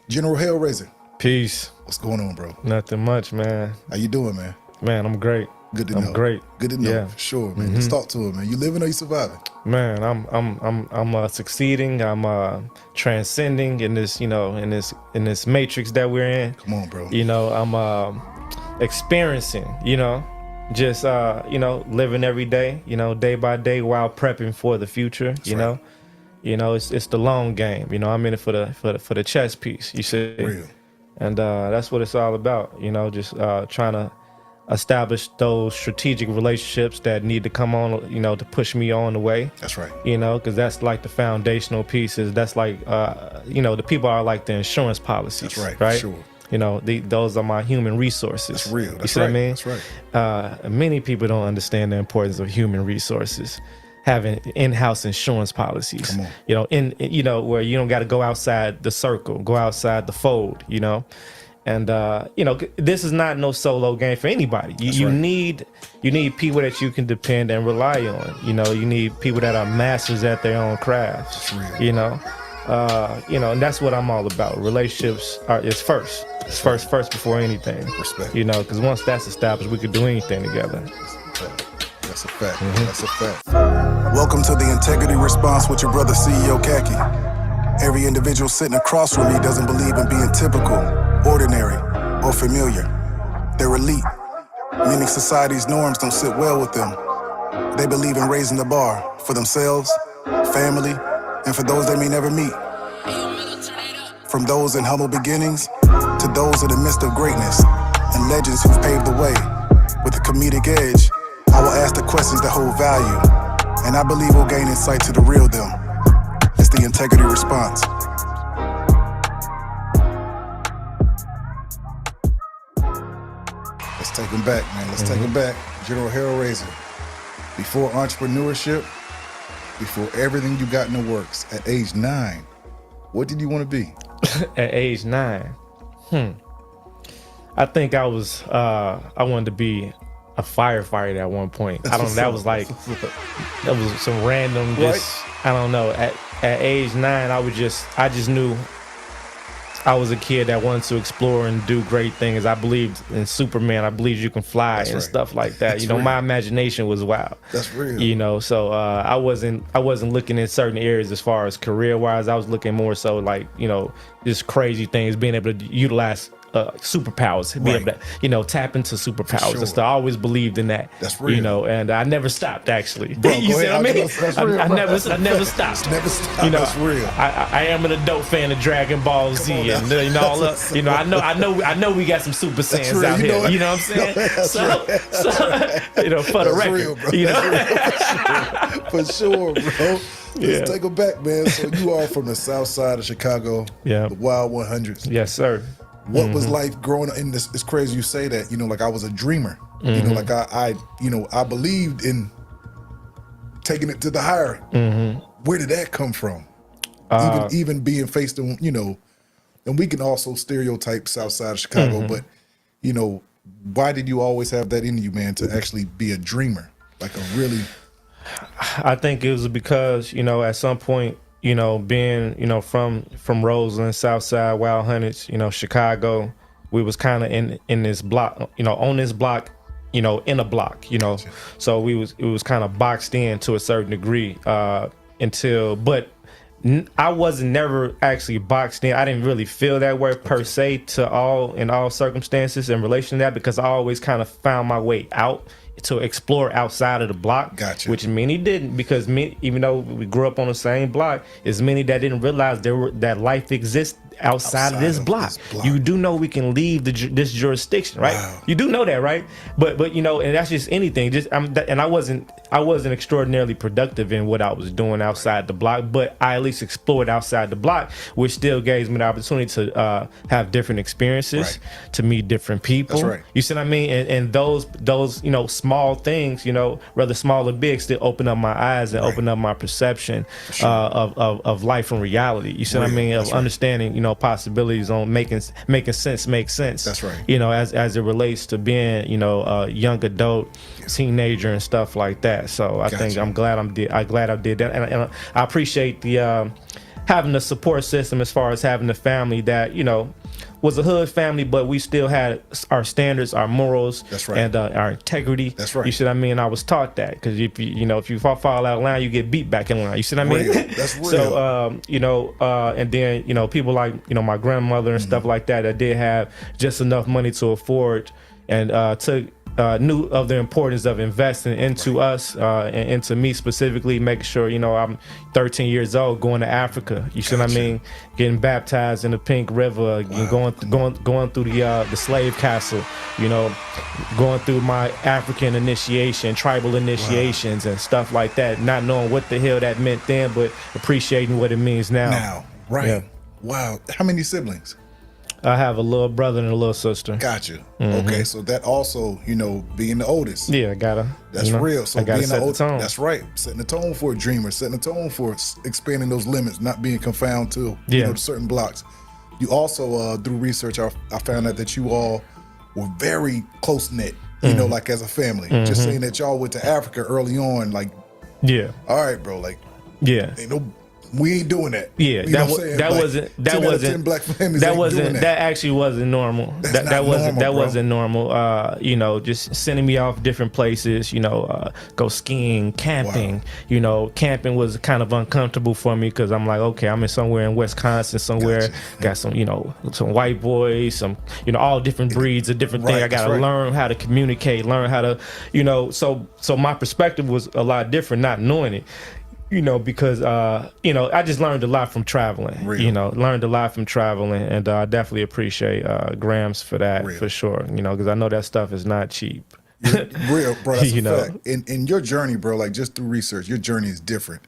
General Hellraiser, Peace. what's going on, bro? Nothing much, man. How you doing, man? Man, I'm great. Good to know. I'm great. Good to know, Yeah. for sure, man. Let's talk to it, man. You living or you surviving? Man, I'm succeeding. I'm transcending in this, in this matrix that we're in. Come on, bro. I'm experiencing, just living every day, day by day while prepping for the future. That's right. It's the long game. I'm in it for the chess piece. You see, Real. and that's what it's all about. Just trying to establish those strategic relationships that need to come on, to push me on the way. That's right. Because that's like the foundational pieces. That's like, the people are like the insurance policies. That's right. Right. Sure. Those are my human resources. That's real. That's you see right. what I mean? That's right. Many people don't understand the importance of human resources. Having in-house insurance policies, Come on. where you don't got to go outside the circle, go outside the fold, and this is not no solo game for anybody. You right. need people that you can depend and rely on. You need people that are masters at their own craft. That's real. And that's what I'm all about. Relationships is first. It's first before anything. Respect. Because once that's established, we could do anything together. That's a fact. That's a fact. Welcome to the Integrity Response with your brother CEO Khaki. Every individual sitting across from me doesn't believe in being typical, ordinary, or familiar. They're elite, meaning society's norms don't sit well with them. They believe in raising the bar for themselves, family, and for those they may never meet. From those in humble beginnings to those in the midst of greatness and legends who've paved the way. With a comedic edge, I will ask the questions that hold value, and I believe we'll gain insight to the real them. It's the Integrity Response. Let's take them back, man. Let's take them back. General Hellraiser. Before entrepreneurship, before everything you got in the works, at age 9, what did you want to be? At age 9, I think I wanted to be a firefighter at one point. I don't know. That was like, that was some random, just, I don't know. At age 9, I just knew I was a kid that wanted to explore and do great things. I believed in Superman. I believed you can fly. That's and right. Stuff like that. That's real. My imagination was wild. That's real. So I wasn't looking in certain areas as far as career wise. I was looking more so like, just crazy things, being able to utilize superpowers, be able to, tap into superpowers and stuff. I always believed in that. That's real. And I never stopped actually. Bro, you see what I mean? That's real, I never stopped. Never stopped. That's real. I am an adult fan of Dragon Ball Z, and all I know we got some Super Saiyans out here. You know what I'm saying? For the record, real, for sure, bro. Let's take them back, man. So you are from the South Side of Chicago, the Wild 100s. Yes, sir. What was life growing up in this? It's crazy you say that. Like I was a dreamer. Like I believed in taking it to the higher. Where did that come from? Even being faced on, and we can also stereotype South Side of Chicago, but why did you always have that in you, man, to actually be a dreamer? Like a really. I think it was because, at some point, being, from Roseland, Southside, Wild Hundreds, Chicago, we was kind of in this block, on this block, in a block, so it was kind of boxed in to a certain degree, but I wasn't never actually boxed in. I didn't really feel that way per se in all circumstances in relation to that, because I always kind of found my way out to explore outside of the block, which many didn't, because even though we grew up on the same block, there's many that didn't realize that life exists outside of this block. You do know we can leave this jurisdiction, right? Wow. You do know that, right? But and that's just anything. And I wasn't extraordinarily productive in what I was doing outside the block, but I at least explored outside the block, which still gave me the opportunity to have different experiences, to meet different people. That's right. You see what I mean? And those small things, whether small or big, still open up my eyes and open up my perception of life and reality. You see what I mean? Of understanding, possibilities on making sense make sense. That's right. As it relates to being, a young adult, teenager, and stuff like that. So I think I'm glad I did that, and I appreciate the having a support system as far as having a family that, you know, was a hood family, but we still had our standards, our morals, That's right. and our integrity. That's right. You see what I mean? I was taught that, because if you fall out of line, you get beat back in line. You see what I mean? Real. That's real. So and then, you know, people like, you know, my grandmother and stuff like that did have just enough money to afford and knew of the importance of investing into us and into me specifically, making sure, you know, I'm 13 years old, going to Africa. You see what I mean? Getting baptized in the Pink River, going through the slave castle, you know, going through my African initiation, tribal initiations and stuff like that, not knowing what the hell that meant then, but appreciating what it means now. Now, right. Yeah. Wow. How many siblings? I have a little brother and a little sister. Gotcha. Okay, so that also, you know, being the oldest. Yeah, I gotta. That's you know, real. So I gotta being set the the old, tone. that's right. Setting the tone for a dreamer, setting the tone for expanding those limits, not being confined to you know, certain blocks. You also, through research, I found out that you all were very close knit. You know, like as a family. Just saying that y'all went to Africa early on, like, Yeah. all right, bro, like, Yeah. ain't no. We ain't doing that. Yeah, You know what I'm saying? Like, 10 out of 10 black families ain't doing that actually wasn't normal. That's not normal, bro. Wasn't normal. You know, just sending me off different places, you know, go skiing, camping. Wow. You know, camping was kind of uncomfortable for me, because I'm like, okay, I'm in somewhere in Wisconsin, somewhere got some, you know, some white boys, some, you know, all different breeds of different things. I gotta learn how to communicate, learn how to, you know, so my perspective was a lot different, not knowing it. You know, because, you know, I just learned a lot from traveling. Real. You know, learned a lot from traveling. And I definitely appreciate Grams for that, for sure. You know, because I know that stuff is not cheap. Real, bro. That's You a know. fact. In your journey, bro, like just through research, your journey is different.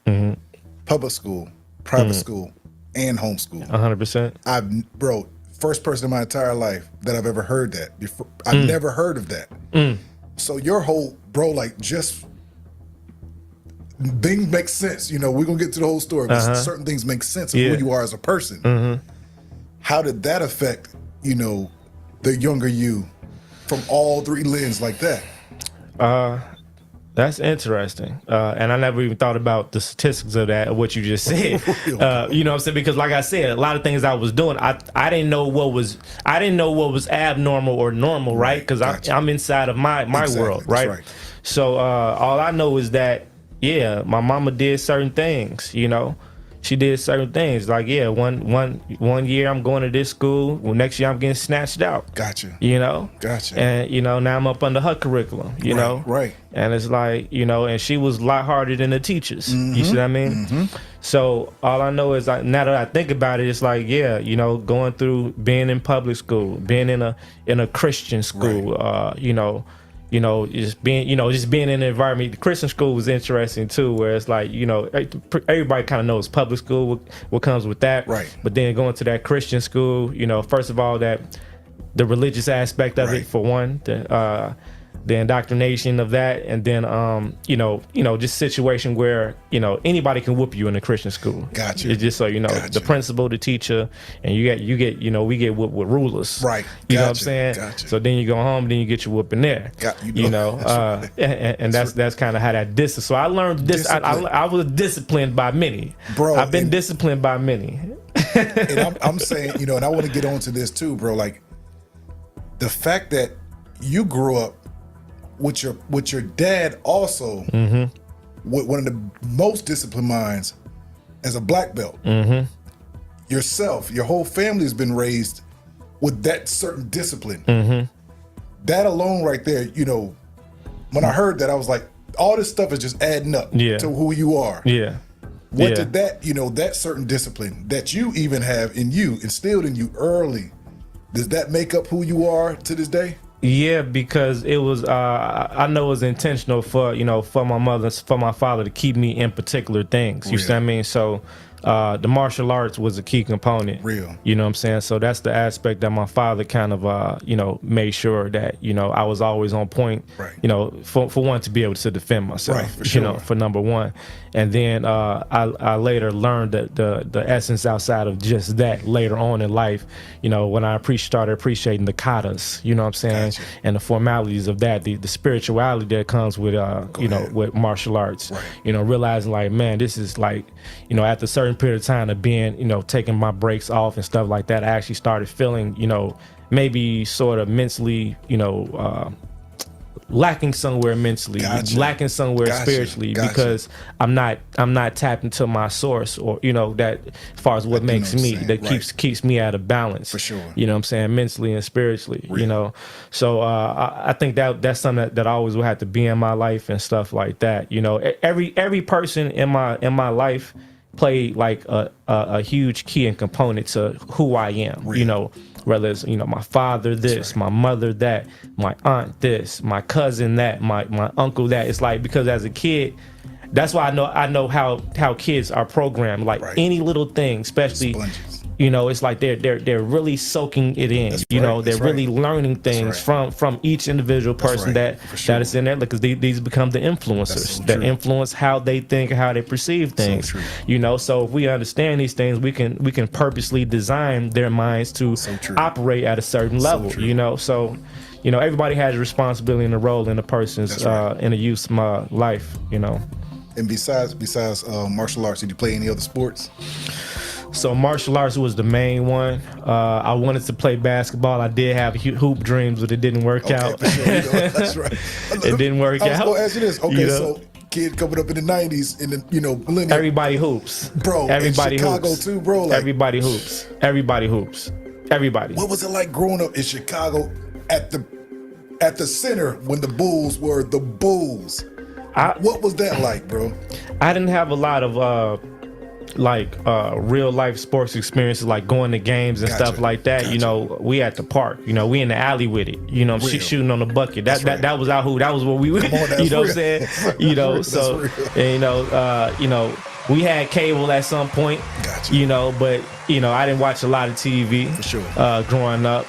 Public school, private school, and homeschool. 100%. Bro, first person in my entire life that I've ever heard that. Before, I've never heard of that. So your whole, bro, like just things make sense. You know, we're gonna get to the whole story, but certain things make sense of who you are as a person. How did that affect, you know, the younger you from all three lenses like that? That's interesting. And I never even thought about the statistics of that, of what you just said. You know what I'm saying? Because like I said, a lot of things I was doing, I didn't know what was abnormal or normal, right? Because I'm inside of my world, right? Right. So all I know is that, yeah, my mama did certain things, you know. She did certain things. Like, yeah, one year I'm going to this school. Well, next year I'm getting snatched out. Gotcha. You know? Gotcha. And, you know, now I'm up under her curriculum, you know? Right. And it's like, you know, and she was a lot harder than the teachers. You see what I mean? So all I know is, like, now that I think about it, it's like, yeah, you know, going through being in public school, being in a Christian school, just being in an environment. The Christian school was interesting too, where it's like, you know, everybody kind of knows public school, what comes with that. Right. But then going to that Christian school, you know, first of all, that the religious aspect of it, for one, the indoctrination of that, and then just situation where, you know, anybody can whoop you in a Christian school. Gotcha. It's just so you know, the principal, the teacher, and you get we get whooped with rulers. Right. You know what I'm saying? Gotcha. So then you go home, then you get your whooping there. And that's kind of how that discipline. So I learned this. I was disciplined by many. Bro, I've been disciplined by many. And I'm saying, you know, and I want to get on to this too, bro. Like the fact that you grew up with your dad also with one of the most disciplined minds as a black belt. Yourself, your whole family has been raised with that certain discipline. That alone right there, you know, when I heard that, I was like, all this stuff is just adding up to who you are. Yeah. What did that, you know, that certain discipline that you even have in you, instilled in you early, does that make up who you are to this day? Yeah, because it was I know it was intentional for my father to keep me in particular things. You see what I mean? So the martial arts was a key component. Real. You know what I'm saying? So that's the aspect that my father kind of made sure that, you know, I was always on point. Right. You know, for one, to be able to defend myself. Right, for sure. You know, for number one. And then I later learned the essence outside of just that later on in life, you know, when I started appreciating the katas, you know what I'm saying? Gotcha. And the formalities of that, the spirituality that comes with, with martial arts. Right. You know, realizing like, man, this is like, you know, after certain certain period of time of being, taking my breaks off and stuff like that, I actually started feeling, maybe sort of mentally, lacking somewhere mentally, lacking somewhere spiritually, because I'm not tapped into my source, or that as far as what makes me, that keeps me at a balance, for sure. You know what I'm saying, mentally and spiritually. So I think that's something that always will have to be in my life and stuff like that. Every person in my life played like a huge key and component to who I am. Whether it's my father this, my mother that, my aunt this, my cousin that, my uncle that. It's like, because as a kid, that's why I know how kids are programmed. Like any little thing, especially Sponges. It's like they're really soaking it in. They're really learning things from each individual person that is in there, because these become the influencers that influence how they think, how they perceive things. So if we understand these things, we can purposely design their minds to operate at a certain level. So everybody has a responsibility and a role in a person's in a youth's life. And besides martial arts, did you play any other sports? So martial arts was the main one. I wanted to play basketball. I did have hoop dreams, but it didn't work out. For sure. That's right. It didn't work out. I was going to ask you this. Okay, so kid coming up in the 90s, in the millennium. Everybody hoops. Bro, everybody in Chicago hoops. too, bro. Like, everybody hoops. Everybody hoops. Everybody. What was it like growing up in Chicago at the center when the Bulls were the Bulls? What was that like, bro? I didn't have a lot of real life sports experiences, like going to games and stuff like that. We at the park, we in the alley with it, shooting on the bucket. That was our hoop. That was what we were, what I'm saying? We had cable at some point, but I didn't watch a lot of TV for sure. Growing up,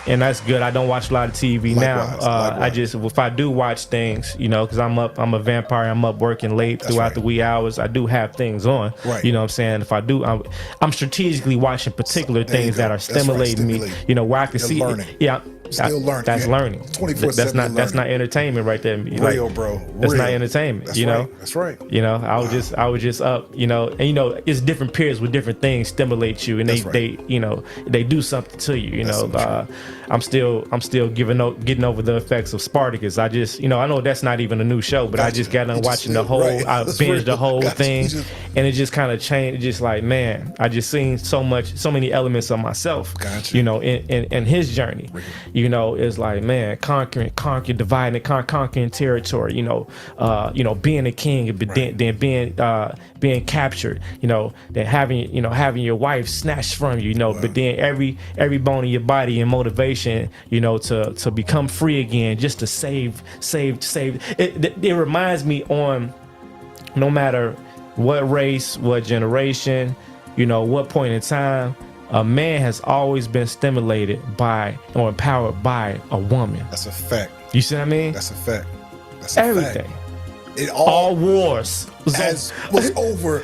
and that's good. I don't watch a lot of TV now. I just, if I do watch things, because I'm a vampire. I'm up working late throughout the wee hours. I do have things on. You know what I'm saying? If I do, I'm strategically watching particular things that are stimulating me. Where I can see. Learning. Still learning. That's learning. 24/7. That's not entertainment right there. Real, bro. That's not entertainment. That's right. I was just up. And it's different periods with different things stimulate you, and they do something to you. I'm still getting over the effects of Spartacus. I just I know that's not even a new show, but I just got done watching the whole. I binged the whole thing, and it just kind of changed. Just like, man, I just seen so many elements of myself. In his journey. It's like, man, conquering, dividing, conquering territory. Being a king, but then being captured. Then having your wife snatched from you. But then every bone in your body and motivation. To become free again, just to save. It reminds me on, no matter what race, what generation, what point in time. A man has always been stimulated by or empowered by a woman. That's a fact. You see what I mean? That's a fact. That's everything. Fact. It all wars was over.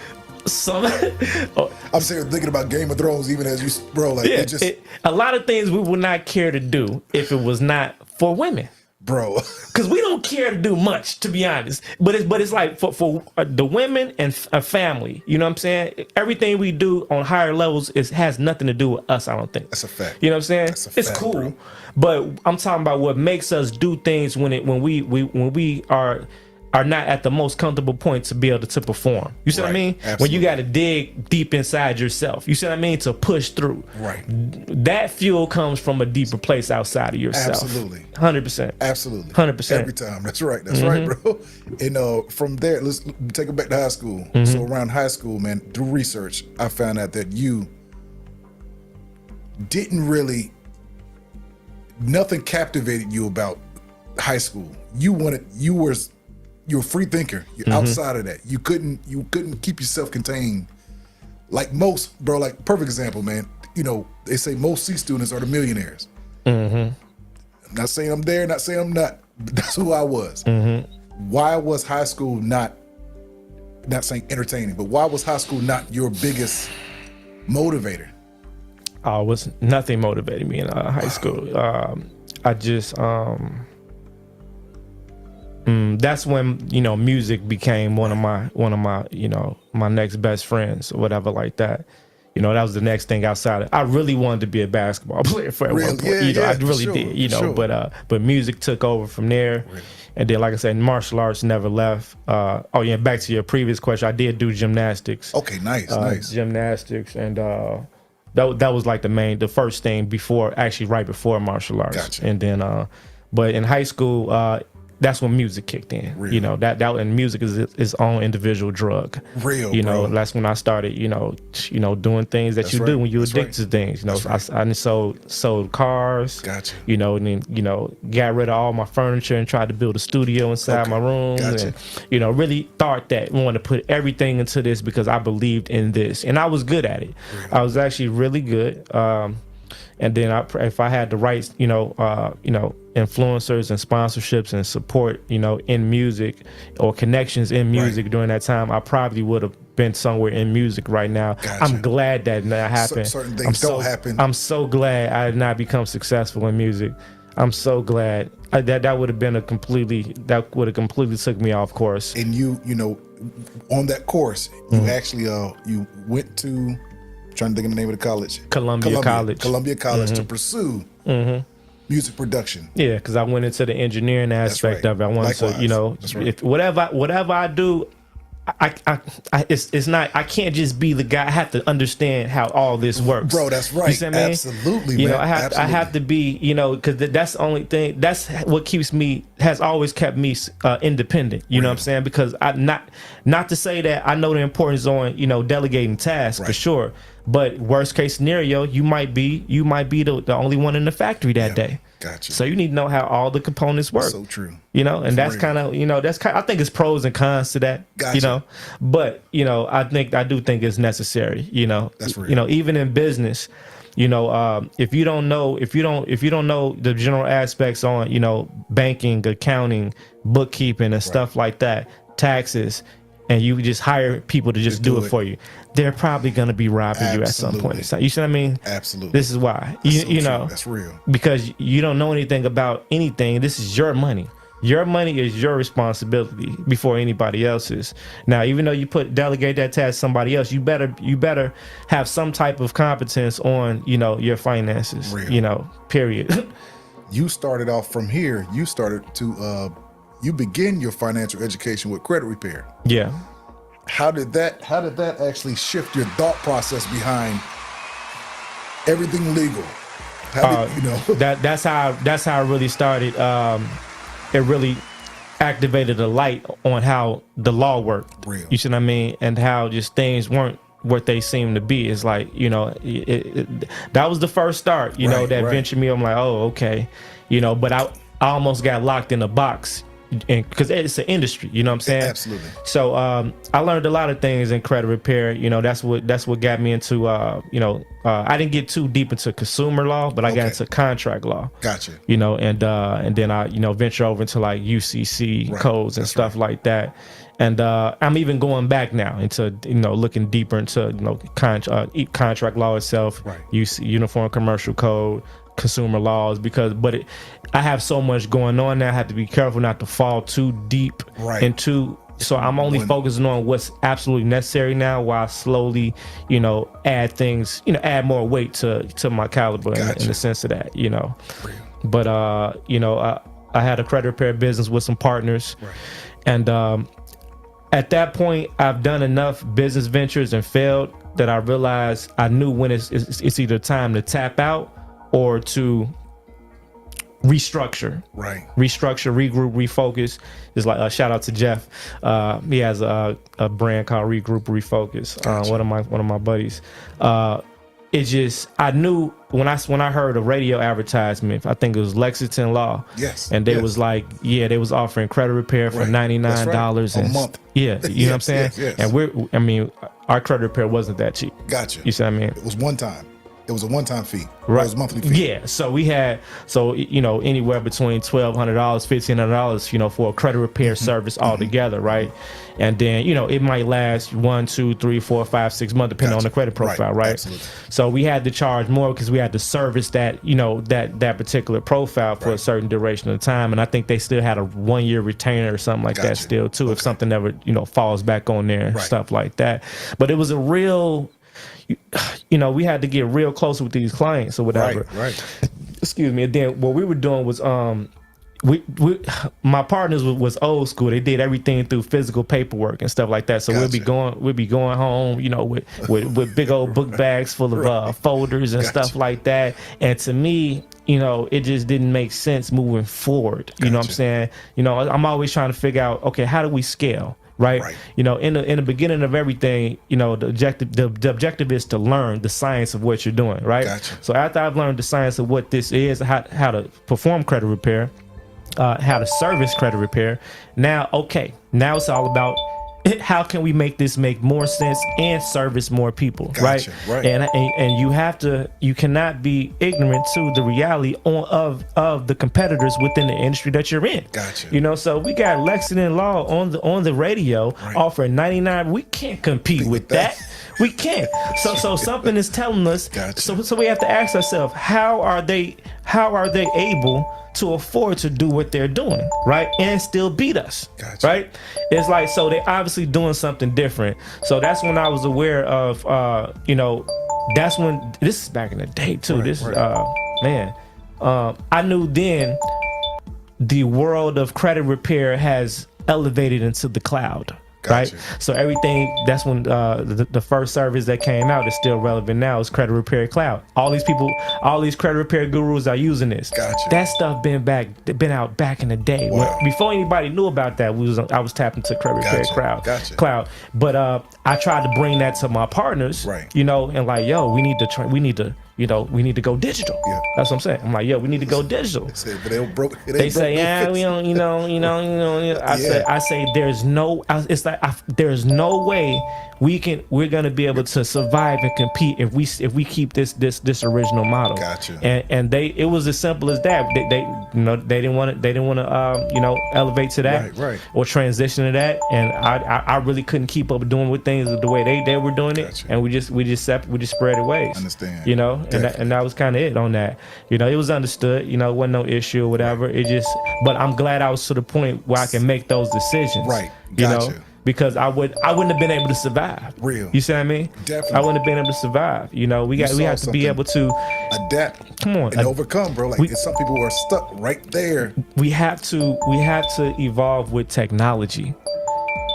I'm sitting thinking about Game of Thrones, even as you, bro. Like, a lot of things we would not care to do if it was not for women. Bro, because we don't care to do much, to be honest. But it's like for the women and a family. You know what I'm saying? Everything we do on higher levels has nothing to do with us. I don't think that's a fact. You know what I'm saying? That's a fact, it's cool, bro. But I'm talking about what makes us do things when we are not at the most comfortable point to be able to perform. You see what I mean? Absolutely. When you got to dig deep inside yourself. You see what I mean? To push through. Right. That fuel comes from a deeper place outside of yourself. Absolutely. 100%. Absolutely. 100%. Every time. That's right. That's right, bro. And from there, let's take it back to high school. So around high school, man, through research, I found out that you didn't really, nothing captivated you about high school. You're a free thinker. You're outside of that. You couldn't keep yourself contained. Like most, bro, like perfect example, man. They say most C students are the millionaires. I'm not saying I'm there, not saying I'm not, but that's who I was. Why was high school not saying entertaining, but why was high school not your biggest motivator? Was nothing motivated me in high school. I just That's when, you know, music became one of my, you know, my next best friends or whatever like that. You know, that was the next thing outside. I really wanted to be a basketball player for at one point. Yeah, you know, yeah, I really sure, did. You know, sure. but music took over from there. Really? And then, like I said, martial arts never left. Oh yeah, back to your previous question, I did do gymnastics. Okay, nice. Gymnastics, and that was like the first thing right before martial arts. Gotcha. And then, but in high school, that's when music kicked in. Real. You know, that and music is its own individual drug. Real, you know, bro. that's when I started, you know, doing things that That's you right. do when you're That's addicted right. to things. You know, That's right. I sold cars. Gotcha. You know, and then, you know, got rid of all my furniture and tried to build a studio inside Okay. my room. Gotcha. And, you know, really thought that I wanted to put everything into this because I believed in this, and I was good at it. Really? I was actually really good. And then if I had the right, influencers and sponsorships and support, you know, in music or connections in music during that time, I probably would have been somewhere in music right now. Gotcha. I'm glad that happened. Certain things don't happen. I'm so glad I did not become successful in music. I'm so glad that would have completely took me off course. And you know, on that course, you actually you went to, trying to think of the name of the college, Columbia College to pursue music production. Yeah, because I went into the engineering aspect right. of it. I wanted Likewise. to, you know, That's right. if whatever I do, it's not. I can't just be the guy. I have to understand how all this works, Bro, that's right. You see what I mean? Absolutely, You man. know, I have to be, you know, because that's the only thing. That's what has always kept me independent. You know what I'm saying? Because not to say that I know the importance on, you know, delegating tasks for Right. sure. But worst case scenario, you might be the only one in the factory that day. Gotcha. So you need to know how all the components work. So true. You know, and that's real. kind of, you know, I think it's pros and cons to that. Gotcha. You know, but you know, I do think it's necessary. You know, That's real. You know, even in business, you know, if you don't know the general aspects on, you know, banking, accounting, bookkeeping, and stuff like that, taxes, and you just hire people to just do it for you, they're probably going to be robbing you at some point in time. You see what I mean? Absolutely. This is why. That's so You true. know, That's real. because you don't know anything about anything. This is your money. Your money is your responsibility before anybody else's. Now, even though you delegate that task to somebody else, you better have some type of competence on, you know, your finances. Real. You know, period. You started off from here. You started to you begin your financial education with credit repair. Yeah. How did that actually shift your thought process behind everything legal? How did, you know? That's how it really started. It really activated a light on how the law worked. Real. You see what I mean? And how just things weren't what they seem to be. It's like, you know, that was the first start, you know, that ventured me. I'm like, oh, okay. You know, but I almost got locked in a box, because it's an industry, you know what I'm saying? Absolutely. So I learned a lot of things in credit repair. You know, that's what got me into, I didn't get too deep into consumer law, but I got into contract law. Gotcha. You know, and then I, you know, venture over into like UCC codes and stuff like that. And I'm even going back now into, you know, looking deeper into, you know, contract law itself, Uniform Commercial Code, consumer laws, I have so much going on now. I have to be careful not to fall too deep into. So I'm only focusing on what's absolutely necessary now, while I slowly, you know, add things, you know, add more weight to my caliber in the sense of that, you know. But you know, I had a credit repair business with some partners, and at that point, I've done enough business ventures and failed that I realized I knew when it's either time to tap out or to restructure, regroup, refocus. It's like a shout out to Jeff. He has a brand called Regroup, Refocus. One of my buddies. It just, I knew when I heard a radio advertisement, I think it was Lexington Law. Yes. And they was like, they was offering credit repair for $99 a month. Yeah, you know what I'm saying? Yes. And our credit repair wasn't that cheap. Gotcha. You see what I mean? It was one time. It was a one-time fee. Right. It was a monthly fee. Yeah. So we had, anywhere between $1,200, $1,500, for a credit repair service altogether, right? And then, it might last 1, 2, 3, 4, 5, 6 months, depending on the credit profile, right? Absolutely. So we had to charge more because we had to service that, that particular profile for a certain duration of time. And I think they still had a 1-year retainer or something like that still too, if something ever, falls back on there and stuff like that. But it was a real, we had to get real close with these clients or whatever. Right. Excuse me. And then what we were doing was, my partners was old school. They did everything through physical paperwork and stuff like that. So we'd be going home, with big old book bags full of folders and stuff like that. And to me, it just didn't make sense moving forward. You know what I'm saying? I'm always trying to figure out, okay, how do we scale? Right. In the beginning of everything, the objective is to learn the science of what you're doing. Right. Gotcha. So after I've learned the science of what this is, how to perform credit repair, how to service credit repair. Now it's all about how can we make this make more sense and service more people, right? And you cannot be ignorant to the reality of the competitors within the industry that you're in. Gotcha. So we got Lexington Law on the radio offering 99. We can't compete with that. We can't. So something is telling us. Gotcha. So we have to ask ourselves, how are they able to afford to do what they're doing, right, and still beat us, right? It's like, so they obviously doing something different. So that's when I was aware of, that's when, this is back in the day too. I knew then the world of credit repair has elevated into the cloud. Right. So everything, that's when the first service that came out is still relevant now is Credit Repair Cloud. All these credit repair gurus are using this. That stuff been out back in the day. Before anybody knew about that, I was tapping to Credit Repair Cloud. But I tried to bring that to my partners, and like, yo, we need to go digital. That's what I'm saying. I'm like, yo, we need to go digital. They say, we don't, I say, there's no, it's like, there's no way we're gonna be able to survive and compete if we keep this original model. And it was as simple as that. They didn't want to elevate to that or transition to that. And I really couldn't keep up doing with things the way they were doing it. And we just spread it ways. Understand. And that was kind of it on that. It was understood. It wasn't no issue or whatever. But I'm glad I was to the point where I can make those decisions. Because I wouldn't have been able to survive. You see what I mean? Definitely. I wouldn't have been able to survive. We have to be able to adapt. Come on, and overcome, bro. Some people are stuck right there. We have to evolve with technology.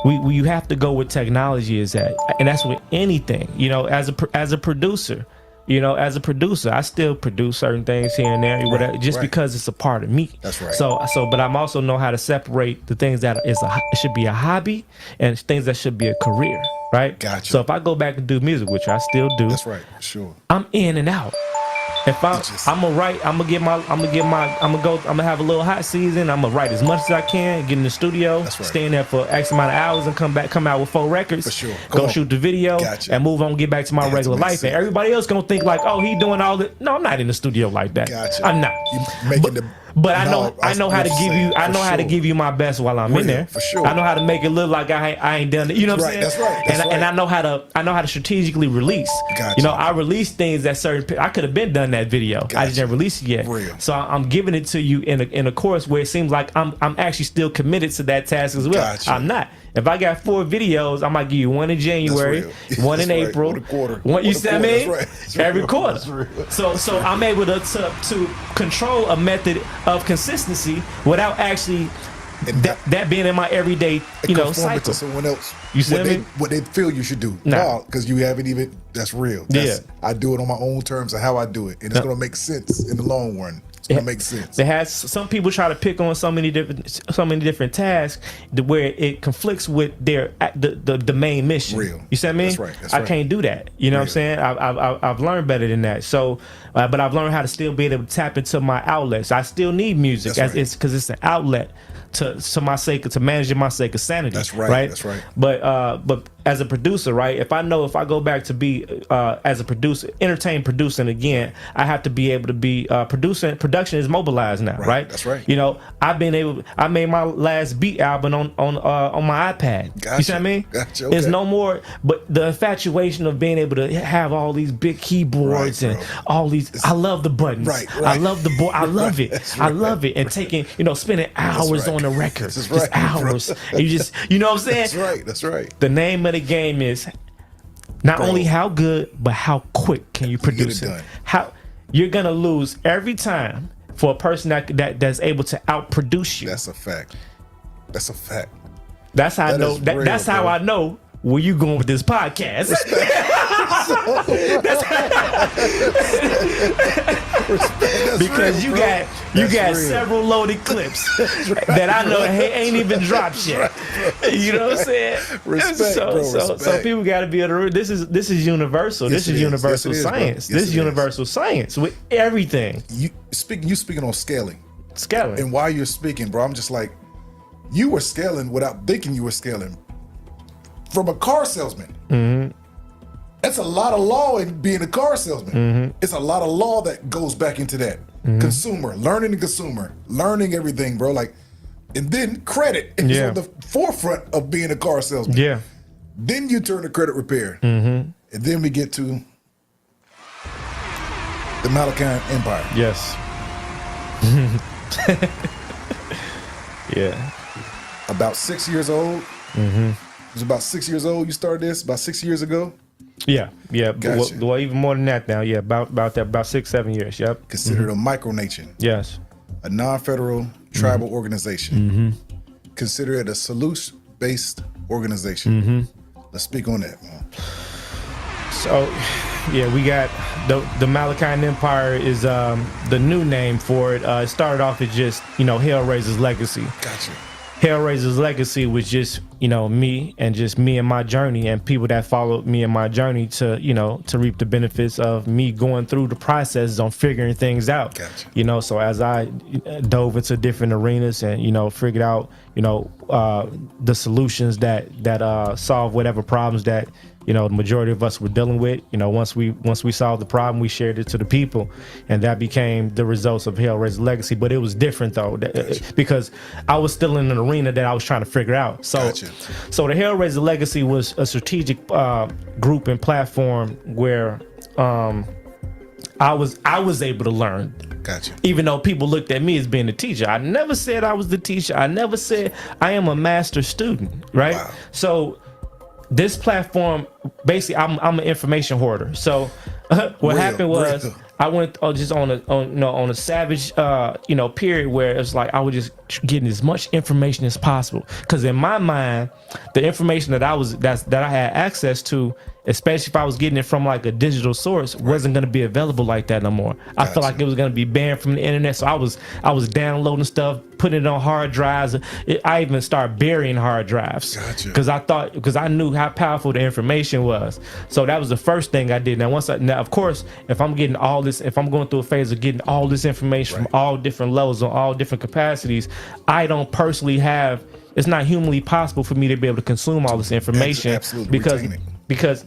You have to go where technology is at, and that's with anything. As a producer. As a producer, I still produce certain things here and there, whatever, because it's a part of me. That's right. But I'm also know how to separate the things that it should be a hobby and things that should be a career, right? Gotcha. So if I go back and do music, which I still do, that's right, sure. I'm in and out. If I'm gonna write, I'm gonna have a little hot season. I'm gonna write as much as I can, get in the studio, stay in there for X amount of hours, and come out with 4 records. For sure. Go shoot the video, and move on, get back to my regular life. And everybody else gonna think like, oh, he doing all the. No, I'm not in the studio like that. I'm not. But I know how to give you. I know how to give you my best while I'm in there. For sure. I know how to make it look like I ain't done it. You know what I'm saying? That's right. And I know how to strategically release. I release things that certain. I could have been done that video. I just didn't release it yet. So I'm giving it to you in a course where it seems like I'm actually still committed to that task as well. I'm not. If I got 4 videos, I might give you one in January, one in April, one. You see what I mean? Every quarter. So I'm able to control a method of consistency without actually that being in my everyday cycle. To someone else. You see what I mean? What they feel you should do. No, because you haven't even. That's real. I do it on my own terms of how I do it, and it's gonna make sense in the long run. It makes sense. It has. Some people try to pick on so many different tasks where it conflicts with the main mission. You see what I mean? That's I can't do that. You know what I'm saying? I've learned better than that. So, but I've learned how to still be able to tap into my outlets. I still need music because it's an outlet to my sake, to managing my sake of sanity. That's right. That's right. But as a producer, right? If I go back to be as a producer, producing again, I have to be able to be producing. Production is mobilized now, right? That's right. You know, I made my last beat album on my iPad. Gotcha. You see what I mean? Gotcha. There's Okay. no more, but the infatuation of being able to have all these big keyboards Right, and bro. all these. I love the buttons. Right. I love the board. I love it. That's I right. love it. And taking, spending hours right. on the record. That's Just right, bro. hours. And you just, you know what I'm saying? That's right. That's right. The name of the game is not Bro. only how good, but how quick can you produce it it. done. How you're gonna lose every time for a person that's able to outproduce you. That's a fact. That's a fact. That's how I that know. is real, That's how bro. I know where you going with this podcast. That's Because real, you bro. got That's real. several loaded clips that I know ain't even dropped yet. You know what I'm saying? Respect, so, bro, so respect. people got to be able to. This is universal. Yes, This it is is. universal Yes, it is, bro. science. Yes, This is it is. universal science with everything. You speaking on scaling, Scaling. and while you're speaking, bro, I'm just like, you were scaling without thinking you were scaling. From a car salesman. Mm-hmm. That's a lot of law in being a car salesman. Mm-hmm. It's a lot of law that goes back into that. Consumer, learning the consumer, learning everything, bro. Like, and then credit is Yeah. on the forefront of being a car salesman. Yeah. Then you turn to credit repair. Mm-hmm. And then we get to the Malachi Empire. Yes. Yeah. About 6 years old. Mm-hmm. It was about 6 years old. You started this about 6 years ago. Yeah. Yeah. Gotcha. Well, even more than that now. Yeah. About that. About 6-7 years. Yep. Considered a micronation, Yes. a non-federal tribal organization. Consider it a solution-based organization. Let's speak on that, man. So, yeah, we got the Malachian Empire is the new name for it. It started off as just Hellraiser's Legacy. Gotcha. Hellraiser's Legacy was just me and my journey, and people that followed me and my journey to reap the benefits of me going through the process on figuring things out. Gotcha. So as I dove into different arenas and figured out the solutions that solve whatever problems that the majority of us were dealing with. Once we solved the problem, we shared it to the people, and that became the results of Hellraiser's Legacy. But it was different though, because I was still in an arena that I was trying to figure out. So, Gotcha. so the Hellraiser Legacy was a strategic group and platform where I was able to learn. Gotcha. Even though people looked at me as being a teacher, I never said I was the teacher. I never said I am a master student, right? Wow. So this platform, basically, I'm an information hoarder. So what Real, happened was real. I went just on a savage period where it's like I was just getting as much information as possible, because in my mind, the information that I had access to, especially if I was getting it from like a digital source, wasn't going to be available like that no more. I felt like it was going to be banned from the internet. So I was downloading stuff, putting it on hard drives. I even started burying hard drives Gotcha. because I knew how powerful the information was. So that was the first thing I did. Now of course, if I'm getting all this, if I'm going through a phase of getting all this information from all different levels on all different capacities, I don't personally have. It's not humanly possible for me to be able to consume all this information Absolutely, retain it. because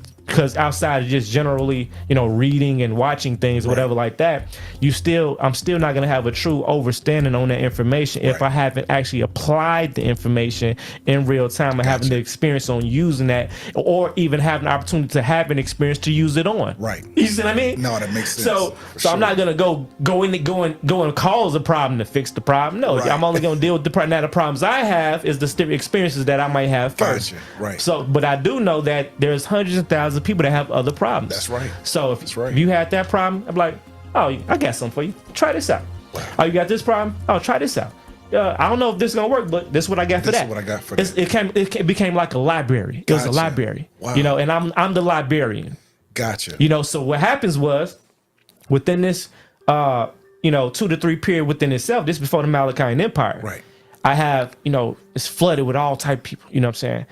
outside of just generally reading and watching things, whatever like that, I'm still not going to have a true understanding on that information if I haven't actually applied the information in real time and having the experience on using that, or even having the opportunity to have an experience to use it on. Right. You see what I mean? No, that makes sense. So For I'm not sure. gonna go and cause a problem to fix the problem. No, Right. I'm only gonna deal with the problem. Now the problems I have is the experiences that I might have first. Gotcha. Right. So, but I do know that there's hundreds of thousands of people that have other problems. That's right. So if That's right. you had that problem, I'm like, oh, I got something for you. Try this out. Oh, you got this problem? Oh, try this out. I don't know if this is gonna work, but this is what I got for This that. is what I got for It's- It became like a library. It was a Gotcha. library. Wow. And I'm the librarian. Gotcha. So what happens was, within this 2 to 3 period within itself, this is before the Malachian Empire. Right. I have, it's flooded with all type of people, you know what I'm saying?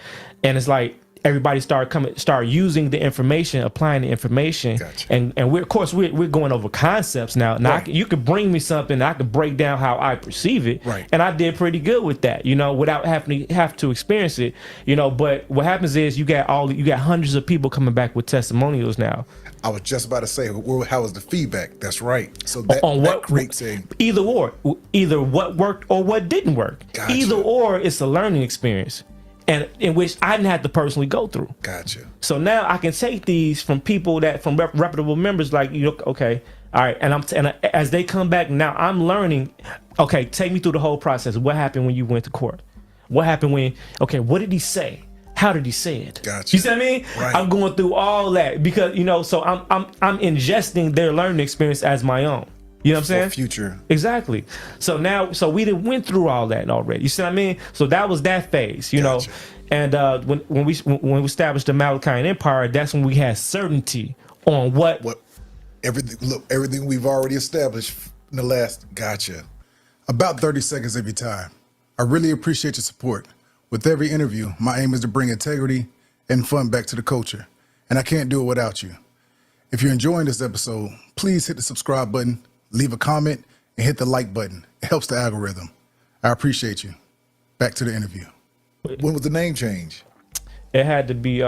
And it's like, everybody start using the information, applying the information. Gotcha. And we're, of course, we're going over concepts now. Now, Right. you could bring me something, I could break down how I perceive it. Right. And I did pretty good with that, without having to have to experience it, But what happens is you got hundreds of people coming back with testimonials now. I was just about to say, how was the feedback? That's right. So that, On that what creates a either what worked or what didn't work. Gotcha. Either or, it's a learning experience, and in which I didn't have to personally go through. gotcha. So now I can take these from people from reputable members, like okay, all right, and as they come back now, I'm learning. Okay, take me through the whole process. What happened when you went to court? What happened when? Okay, what did he say? How did he say it? Gotcha. You see what I mean? Right. I'm going through all that because so I'm ingesting their learning experience as my own. You know what I'm saying? For future. Exactly. So now, we done went through all that already. You see what I mean? So that was that phase, Gotcha. And when we established the Malachian Empire, that's when we had certainty on what. Everything we've already established in the last. Gotcha. About 30 seconds of your time. I really appreciate your support. With every interview, my aim is to bring integrity and fun back to the culture, and I can't do it without you. If you're enjoying this episode, please hit the subscribe button, leave a comment, and hit the like button. It helps the algorithm. I appreciate you. Back to the interview. When was the name change? It had to be.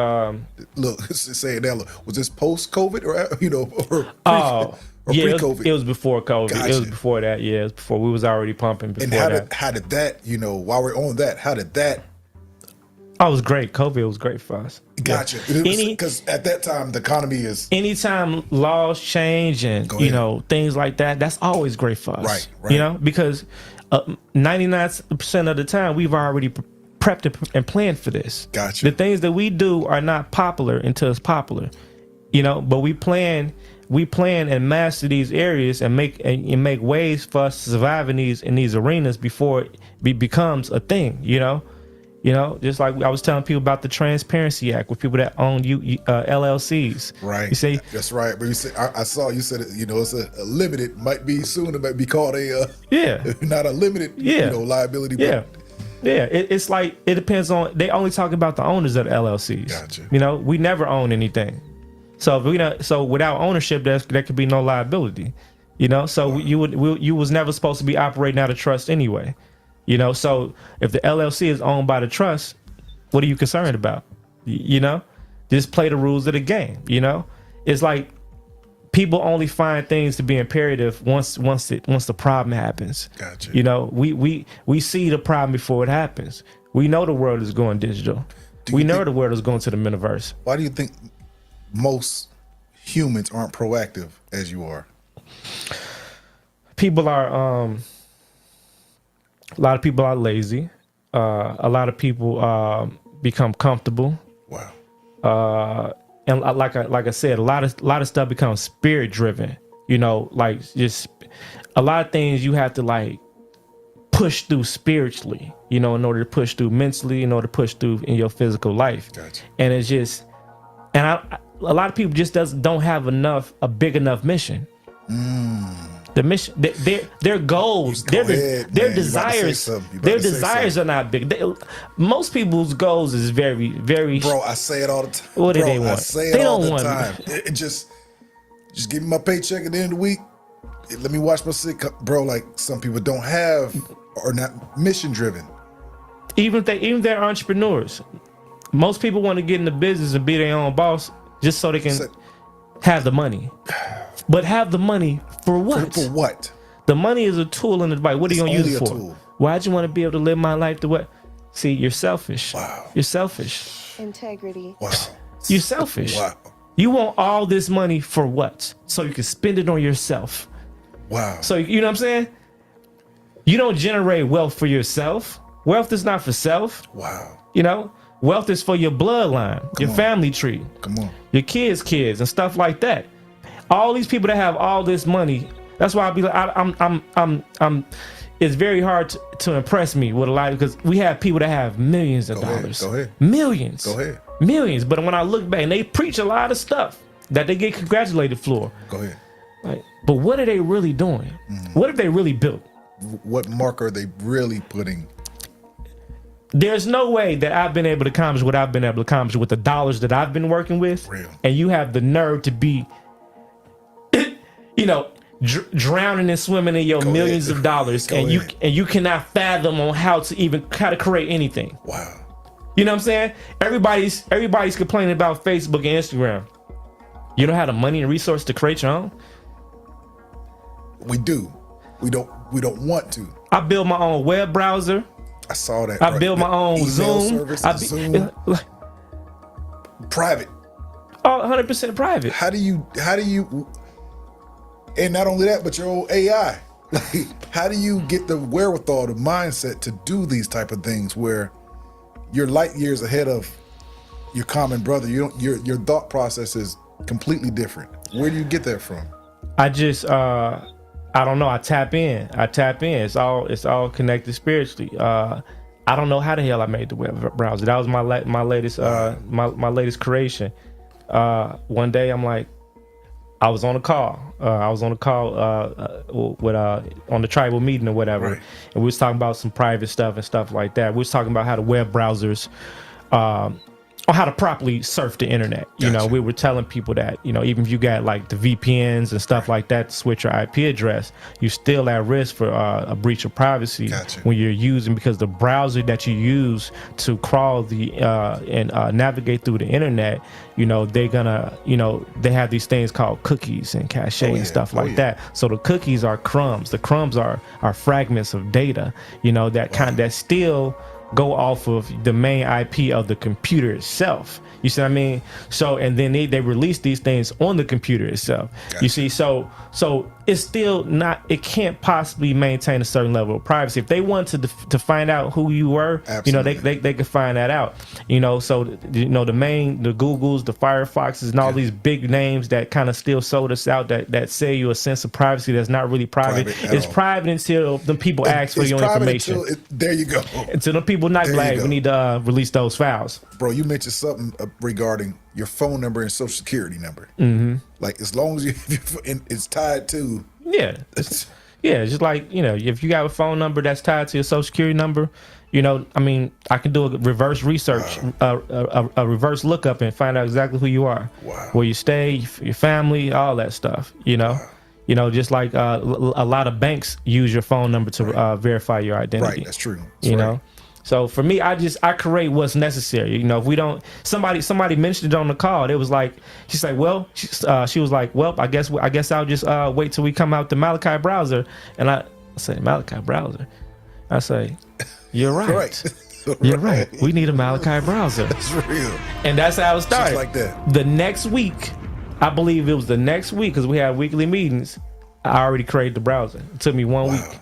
Look, say it now. Look, was this post-COVID or or Oh, or yeah, pre-COVID? it was before COVID. Gotcha. It was before that. Yeah, it was before we was already pumping. Before And that, how did that? While we're on that, how did that? oh, it was great. COVID was great for us. Gotcha. Any- Because at that time the economy is Anytime laws change and Go ahead. things like that, that's always great for us. Right. Because 99% of the time we've already prepped and planned for this. Gotcha. The things that we do are not popular until it's popular, but we plan and master these areas and make ways for us to survive in these arenas before it becomes a thing. Just like I was telling people about the Transparency Act with people that own LLCs. right. You see, That's right. But you said I saw you said it's a limited. Might be soon. It might be called a yeah, not a limited. Yeah. Liability. yeah. Yeah, it's like it depends on. They only talk about the owners of the LLCs. Gotcha. We never own anything. So without ownership, there could be no liability. So you was never supposed to be operating out of trust anyway. So if the LLC is owned by the trust, what are you concerned about? Just play the rules of the game. It's like people only find things to be imperative once the problem happens. Gotcha. We see the problem before it happens. We know the world is going digital. We know the world is going to the metaverse. Why do you think most humans aren't proactive as you are? People are a lot of people are lazy. A lot of people become comfortable. Wow. And like I said, a lot of stuff becomes spirit driven. Like just a lot of things you have to like push through spiritually. In order to push through mentally, in order to push through in your physical life. Gotcha. And it's just, and a lot of people just don't have a big enough mission. The mission, their goals, Go their ahead, man. You about to say desires, something. You about their to say desires are not big. Most people's goals is very, very. Bro, I say it all the time. What do Bro, they want? I say They it all don't the want- time. It just give me my paycheck at the end of the week. Let me watch my sick. Bro, like some people don't have or not mission driven. Even if they're entrepreneurs, most people want to get in the business and be their own boss just so they can have the money. But have the money for what? For what? The money is a tool in the device. What are you It's gonna use only it a for? tool. Why'd you want to be able to live my life the way? See, you're selfish. Wow. You're selfish. Integrity. Wow. You're selfish. Wow. You want all this money for what? So you can spend it on yourself. Wow. So you know what I'm saying? You don't generate wealth for yourself. Wealth is not for self. Wow. Wealth is for your bloodline, your on. family tree, Come on. your kids' kids, and stuff like that. All these people that have all this money. That's why I be like, I'm. It's very hard to impress me with a lot because we have people that have millions of dollars. Go ahead. Millions. Go ahead. Millions. But when I look back, and they preach a lot of stuff that they get congratulated for. Go ahead. Like, but what are they really doing? What have they really built? What mark are they really putting? there's no way that I've been able to accomplish what I've been able to accomplish with the dollars that I've been working with. Real. And you have the nerve to be, drowning and swimming in your millions of dollars, and you cannot fathom on how to create anything. Wow. You know what I'm saying? Everybody's complaining about Facebook and Instagram. You don't have the money and resource to create your own. We do. We don't want to. I build my own web browser. I saw that. I build my own Email Zoom. service, Zoom. Private. 100% private. How do you and not only that, but your own AI. Like, how do you get the wherewithal, the mindset to do these type of things where you're light years ahead of your common brother? Your thought process is completely different. Where do you get that from? I just I don't know. I tap in. It's all connected spiritually. I don't know how the hell I made the web browser. That was my latest my latest creation. One day I'm like, I was on a call. With on the tribal meeting or whatever, right. And we was talking about some private stuff and stuff like that. We was talking about how the web browsers, or how to properly surf the internet. You know, we were telling people that, even if you got like the VPNs and stuff like that to switch your IP address, you're still at risk for a breach of privacy when you're using, because the browser that you use to crawl and navigate through the internet, they're gonna, they have these things called cookies and cache and stuff like that. So the cookies are crumbs. The crumbs are fragments of data, that still go off of the main IP of the computer itself. You see what I mean? So, and then they release these things on the computer itself. Gotcha. You see, so it's still not, it can't possibly maintain a certain level of privacy. If they want to find out who you were, absolutely, they could find that out. So the Googles, the Firefoxes, and all these big names that kind of still sold us out, that sell you a sense of privacy that's not really private. It's private until the people ask for your information. There you go. Until the people not like, we need to release those files. Bro, you mentioned something regarding your phone number and social security number. Mm-hmm. Like, as long as it's tied to. Yeah. Just like, if you got a phone number that's tied to your social security number, I can do a reverse research, a reverse lookup and find out exactly who you are, where you stay, your family, all that stuff, just like a lot of banks use your phone number to verify your identity. Right, that's true. So for me, I create what's necessary. If we don't, somebody mentioned it on the call. It was like, she's like, she was like, well, I guess I'll just wait till we come out the Malachi browser. And I say, Malachi browser. I say, you're right. You're right. We need a Malachi browser. That's real. And that's how it started. Just like that. The next week, I believe it was the next week, because we had weekly meetings, I already created the browser. It took me 1 week,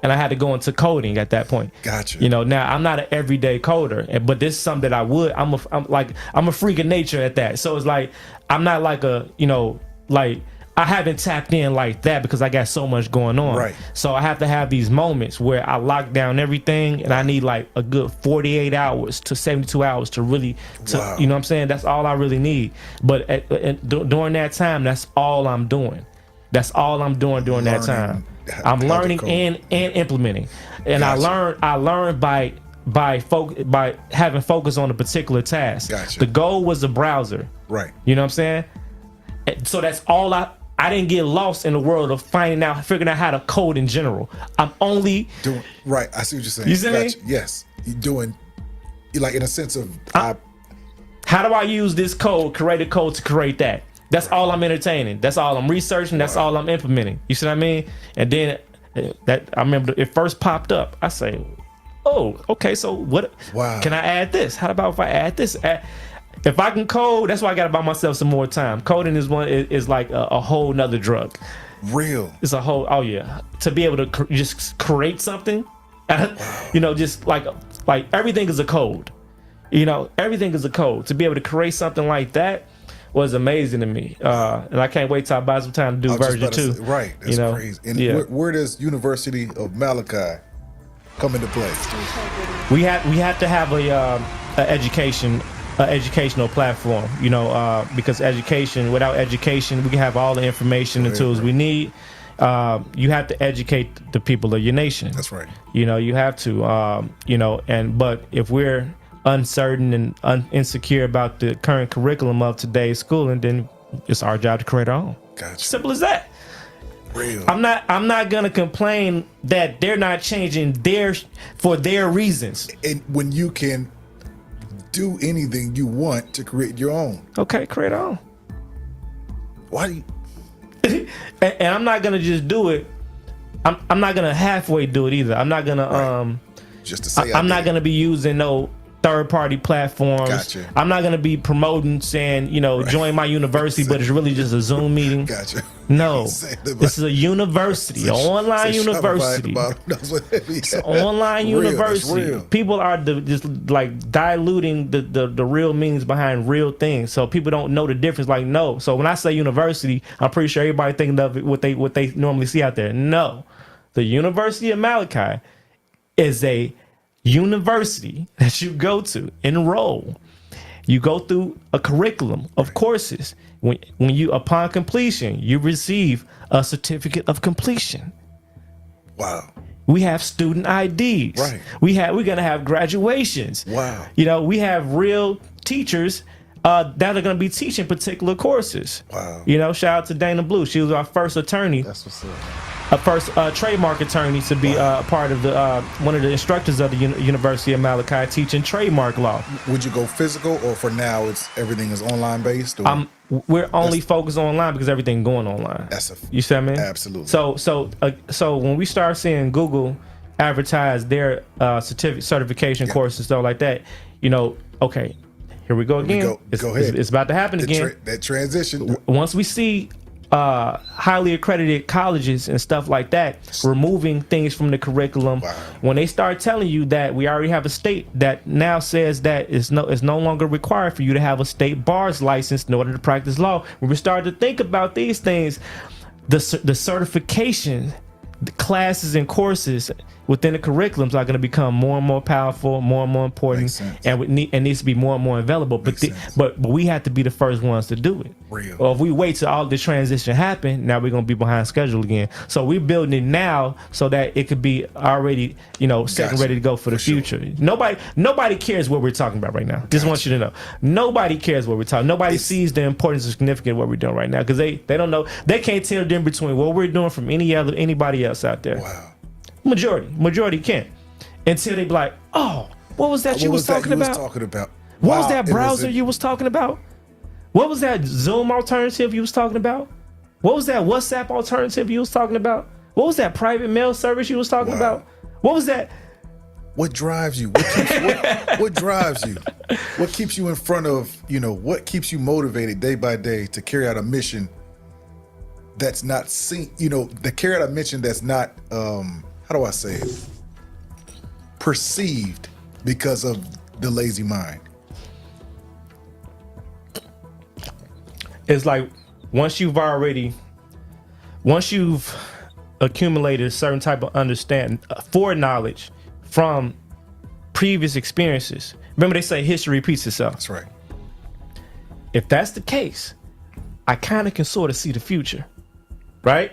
and I had to go into coding at that point. Gotcha. Now I'm not an everyday coder, but this is something that I would. I'm a freak of nature at that. So it's like, I'm not like I haven't tapped in like that because I got so much going on. Right. So I have to have these moments where I lock down everything, and I need like a good 48 hours to 72 hours to really, you know what I'm saying? That's all I really need. But during that time, that's all I'm doing. That's all I'm doing during that time. I'm learning and implementing, and gotcha. I learned by having focus on a particular task. Gotcha. The goal was the browser. Right. You know what I'm saying? So that's all I didn't get lost in the world of figuring out how to code in general. I'm only doing right. I see what you're saying. You see me? Yes, you're like in a sense of how do I use this code, create a code to create that? That's all I'm entertaining. That's all I'm researching. That's all I'm implementing. You see what I mean? And then that I remember it first popped up. I say, oh, okay. So what? Wow. Can I add this? How about if I add this? If I can code, that's why I got to buy myself some more time. Coding is like a whole nother drug. Real. It's a whole. Oh yeah. To be able to just create something, just like everything is a code. Everything is a code. To be able to create something like that was amazing to me, and I can't wait till I buy some time to do version 2. Right, that's crazy. And where does University of Malachi come into play? We have to have a educational platform, because without education, we can have all the information and tools we need. you have to educate the people of your nation. That's right. You know, you have to, you know, but if we're uncertain and insecure about the current curriculum of today's schooling, then it's our job to create our own. Gotcha. Simple as that. Real. I'm not gonna complain that they're not changing for their reasons. And when you can do anything you want to create your own. Okay, create our own. Why do you? And I'm not gonna just do it. I'm not gonna halfway do it either. I'm not gonna Just to say, I'm not gonna be using no third-party platforms. Gotcha. I'm not gonna be promoting saying, you know, join my university, but it's really just a Zoom meeting. Gotcha. No, Say this is a university, an online university. It's an online university. People are just like diluting the real meanings behind real things, so people don't know the difference. Like, no. So when I say university, I'm pretty sure everybody thinking of it, what they normally see out there. No, the University of Malachi is a university that you go to, enroll. You go through a curriculum of courses. When you, upon completion, you receive a certificate of completion. Wow. We have student IDs. Right. We're gonna have graduations. Wow. You know, we have real teachers that are gonna be teaching particular courses. Wow. You know, shout out to Dana Blue. She was our first attorney. That's what's up. A first trademark attorney to be part of the one of the instructors of the University of Malachi teaching trademark law. Would you go physical, or for now everything is online based? Or? We're only focused online because everything going online. You see what I mean? Absolutely. So when we start seeing Google advertise their certification courses, stuff like that, you know, okay, here we go again. Go ahead. It's about to happen again. That transition. Once we see highly accredited colleges and stuff like that removing things from the curriculum, when they start telling you that we already have a state that now says that it's no longer required for you to have a state bar's license in order to practice law, when we start to think about these things, the certification, the classes and courses within the curriculums are going to become more and more powerful, more and more important, and needs to be more and more available. But we have to be the first ones to do it. Real. Or if we wait till all this transition happen, now we're going to be behind schedule again. So we're building it now so that it could be already, you know, set and ready to go for the future. Sure. Nobody cares what we're talking about right now. Just want you to know. Nobody cares what we're talking. Nobody sees the importance or significance of what we're doing right now because they don't know. They can't tell the difference between what we're doing from anybody else out there. Wow. Majority can't until they be like, oh, what was that you was talking about? What was that browser you was talking about? What was that Zoom alternative you was talking about? What was that WhatsApp alternative you was talking about? What was that private mail service you was talking about? What was that? What drives you? What drives you? What keeps you in front of, you know, what keeps you motivated day by day to carry out a mission that's not seen, you know, to carry out a mission that's not, how do I say it? Perceived because of the lazy mind. It's like once you've accumulated a certain type of understanding, foreknowledge from previous experiences. Remember they say history repeats itself. That's right. If that's the case, I kind of can sort of see the future, right?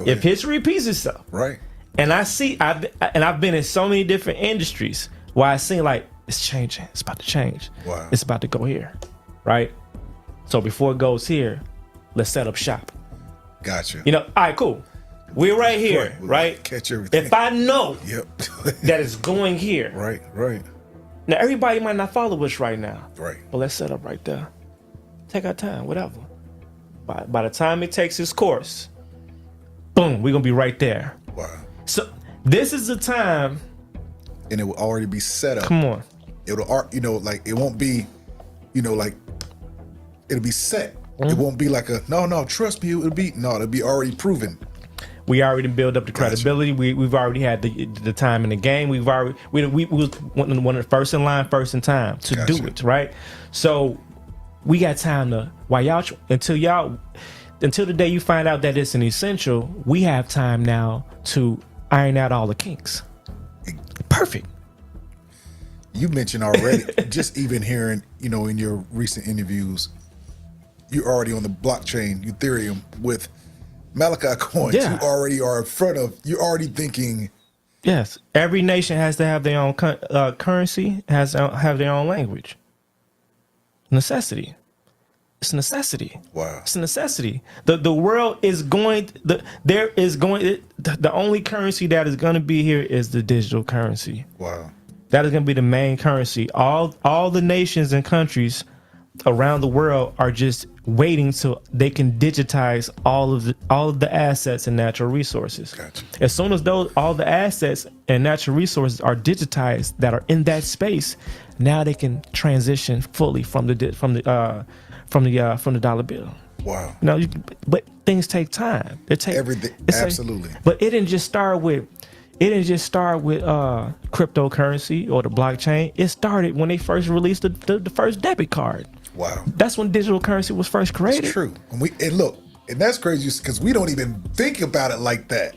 If history repeats itself, right? And I've been in so many different industries where I see like it's changing, it's about to change, it's about to go here, right? So before it goes here, let's set up shop. Gotcha. You know, all right, cool. We're right here, right? Catch everything. If I know that it's going here, right. Now everybody might not follow us right now, right? But let's set up right there. Take our time, whatever. By the time it takes its course, boom, we're gonna be right there. Wow. So this is the time, and it will already be set up. Come on. It'll, you know, like it won't be, you know, like it'll be set. It won't be like no, trust me. It'll be already proven. We already built up the credibility. We've already had the time in the game. We was one of the first in line, first in time to do it, right? So we got time to until the day you find out that it's an essential. We have time now to iron out all the kinks. Perfect. You mentioned already, just even hearing, you know, in your recent interviews, you're already on the blockchain, Ethereum, with Malachi coins, Yeah. you already are in front of. You're already thinking. Yes, every nation has to have their own currency, has to have their own language. Necessity. It's a necessity. Wow. It's a necessity. The world is going. The only currency that is going to be here is the digital currency. Wow. That is going to be the main currency. All the nations and countries around the world are just waiting till they can digitize all of the assets and natural resources. Gotcha. As soon as all the assets and natural resources are digitized that are in that space, now they can transition fully from the dollar bill. Wow. No, but things take time. It take Everything. it's like- Absolutely. but it didn't just start with cryptocurrency or the blockchain. It started when they first released the first debit card. Wow. That's when digital currency was first created. It's true. And that's crazy because we don't even think about it like that.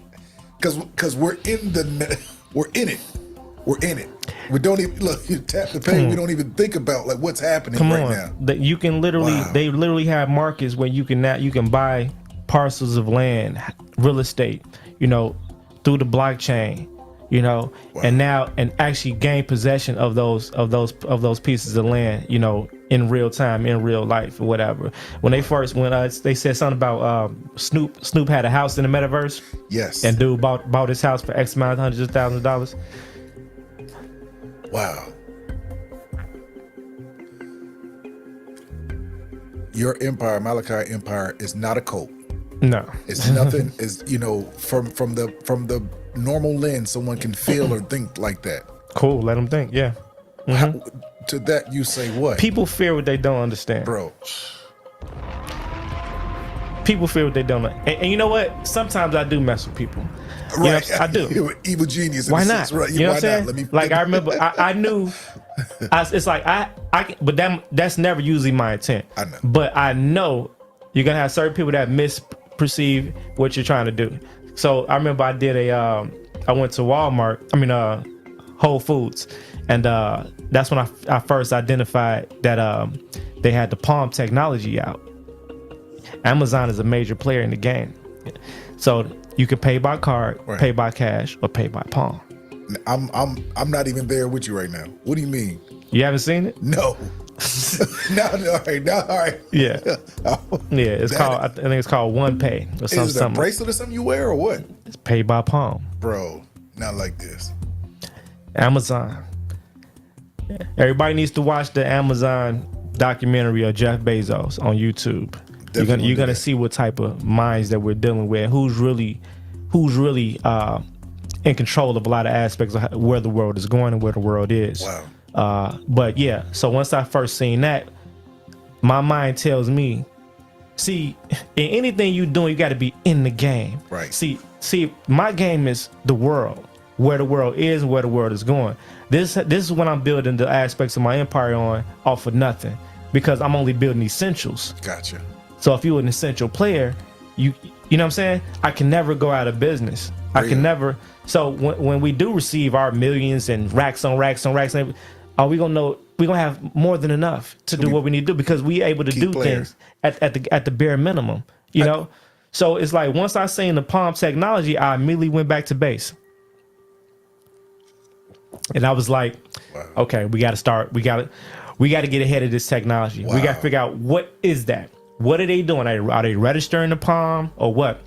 Because we're in it. We're in it. We don't even look. You tap the pay. We don't even think about like what's happening now. That you can literally, Wow. they literally have markets where you can buy parcels of land, real estate, through the blockchain, Wow. and actually gain possession of those pieces of land, in real time, in real life, or whatever. When they said something about Snoop had a house in the metaverse, Yes. and dude bought his house for X amount of hundreds of thousands of dollars. Wow. Your empire, Malachi Empire, is not a cult. No, It's nothing. Is from the normal lens, someone can feel or think like that. cool. Let them think. Yeah, How, to that you say what, people fear what they don't understand. bro? People fear what they don't know. And you know what? Sometimes I do mess with people. You know, Right. I do. You're an evil genius. In Why a not? sense, right? You know Why what I'm not? saying? I remember I knew it's like but that's never usually my intent. I know. But I know you're gonna have certain people that misperceive what you're trying to do. So I remember I went to Walmart, Whole Foods, and that's when I first identified that they had the Palm technology out. Amazon is a major player in the game. So you can pay by card, Right. pay by cash, or pay by Palm. I'm not even there with you right now. What do you mean? You haven't seen it? No. No. All right. Yeah. Yeah, it's That- called. I think it's called One Pay or Is it a something. bracelet or something you wear or what, It's pay by Palm. bro? Not like this. Amazon. Everybody needs to watch the Amazon documentary of Jeff Bezos on YouTube. Definitely You're do gonna that. see what type of minds that we're dealing with. Who's really in control of a lot of aspects of where the world is going and where the world is. Wow. But yeah, so once I first seen that, my mind tells me, see, in anything you doing, you got to be in the game. Right. See, my game is the world, where the world is, where the world is going. This is what I'm building the aspects of my empire on off of nothing, because I'm only building essentials. Gotcha. So if you're an essential player, you know what I'm saying? I can never go out of business. I Real. can never. So when we do receive our millions and racks on racks on racks, are we gonna know we're gonna have more than enough to do what we need to do, because we able to Key do player. things at the bare minimum, you know? So it's like once I seen the Palm technology, I immediately went back to base. And I was like, Wow. okay, we got to start. We got to get ahead of this technology. We got Wow. to figure out, what is that? What are they doing? Are they registering the Palm or what?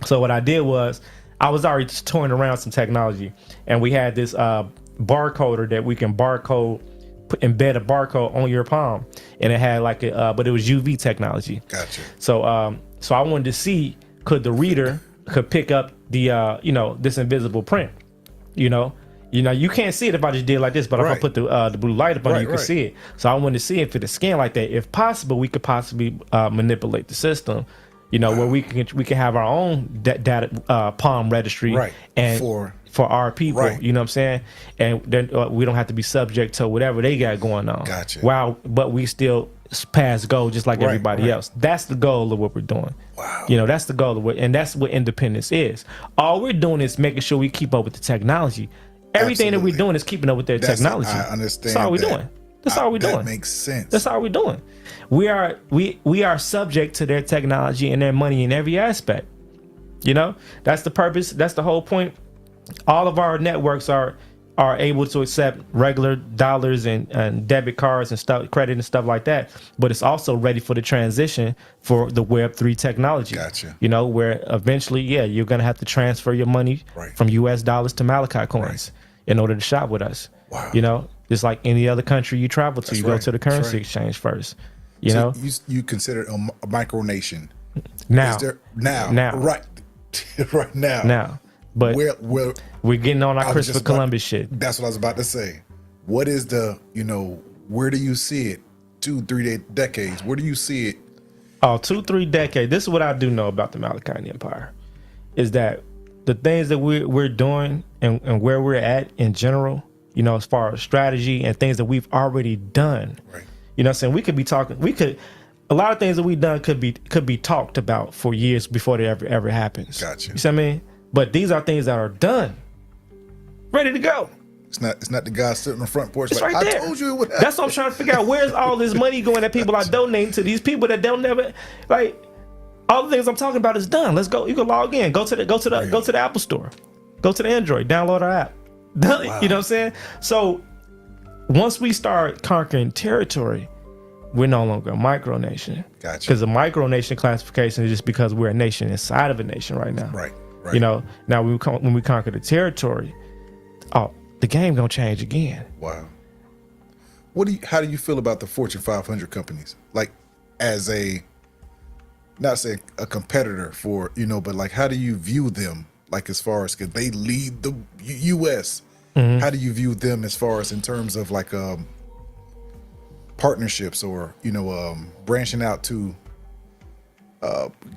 So what I did was, I was already just toying around some technology, and we had this barcoder that we can embed a barcode on your palm, and it had like but it was UV technology. Gotcha. So I wanted to see, could the reader pick up the this invisible print. You can't see it if I just did like this, but if I Right. put the blue light up on it, Right, you can right. see it. So I wanted to see if it is scanned like that. If possible, we could possibly manipulate the system, where we can have our own data palm registry, Right. and For our people, Right. you know what I'm saying? And then we don't have to be subject to whatever they got going on. Gotcha. Wow, but we still pass go just like Right, everybody right. else. That's the goal of what we're doing. Wow. That's the goal of what, and that's what independence is. All we're doing is making sure we keep up with the technology. Everything that Absolutely. we're doing is keeping up with their That's- technology. I understand. That's all we're that. doing. That's all we're doing. That makes sense. That's all we're doing. We are subject to their technology and their money in every aspect. You know, that's the purpose. That's the whole point. All of our networks are able to accept regular dollars and debit cards and stuff, credit and stuff like that. But it's also ready for the transition for the Web3 technology. Gotcha. You know, where eventually, you're going to have to transfer your money from US dollars to Malachi coins in order to shop with us. Wow. You know, just like any other country you travel to, you go to the currency exchange first. You know, you consider a micronation now, Is there, now, right now. Now, but where we're getting on our I was Christopher just about- Columbus shit. That's what I was about to say. What is the, where do you see it? 2-3 decades. Where do you see it? Oh, 2-3 decades. This is what I do know about the Malachi Empire, is that the things that we're doing and where we're at in general, as far as strategy and things that we've already done. Right. You know what I'm saying? A lot of things that we've done could be talked about for years before it ever happens. Gotcha. You see what I mean? But these are things that are done, ready to go. It's not the guy sitting on the front porch It's like, right there. I told you it would happen. That's what I'm trying to figure out. Where's all this money going that people are donating to these people that don't never like all the things I'm talking about is done. Let's go. You can log in. Go to the Apple Store. Go to the Android. Download our app. Wow. You know what I'm saying? So once we start conquering territory, we're no longer a micronation. Gotcha. Because the micronation classification is just because we're a nation inside of a nation right now. Right. Now when we conquer the territory, the game gonna change again. Wow. How do you feel about the Fortune 500 companies? Like, as not say a competitor for, but like, how do you view them? Like, as far as, cause they lead the U.S. Mm-hmm. How do you view them as far as in terms of like partnerships or branching out to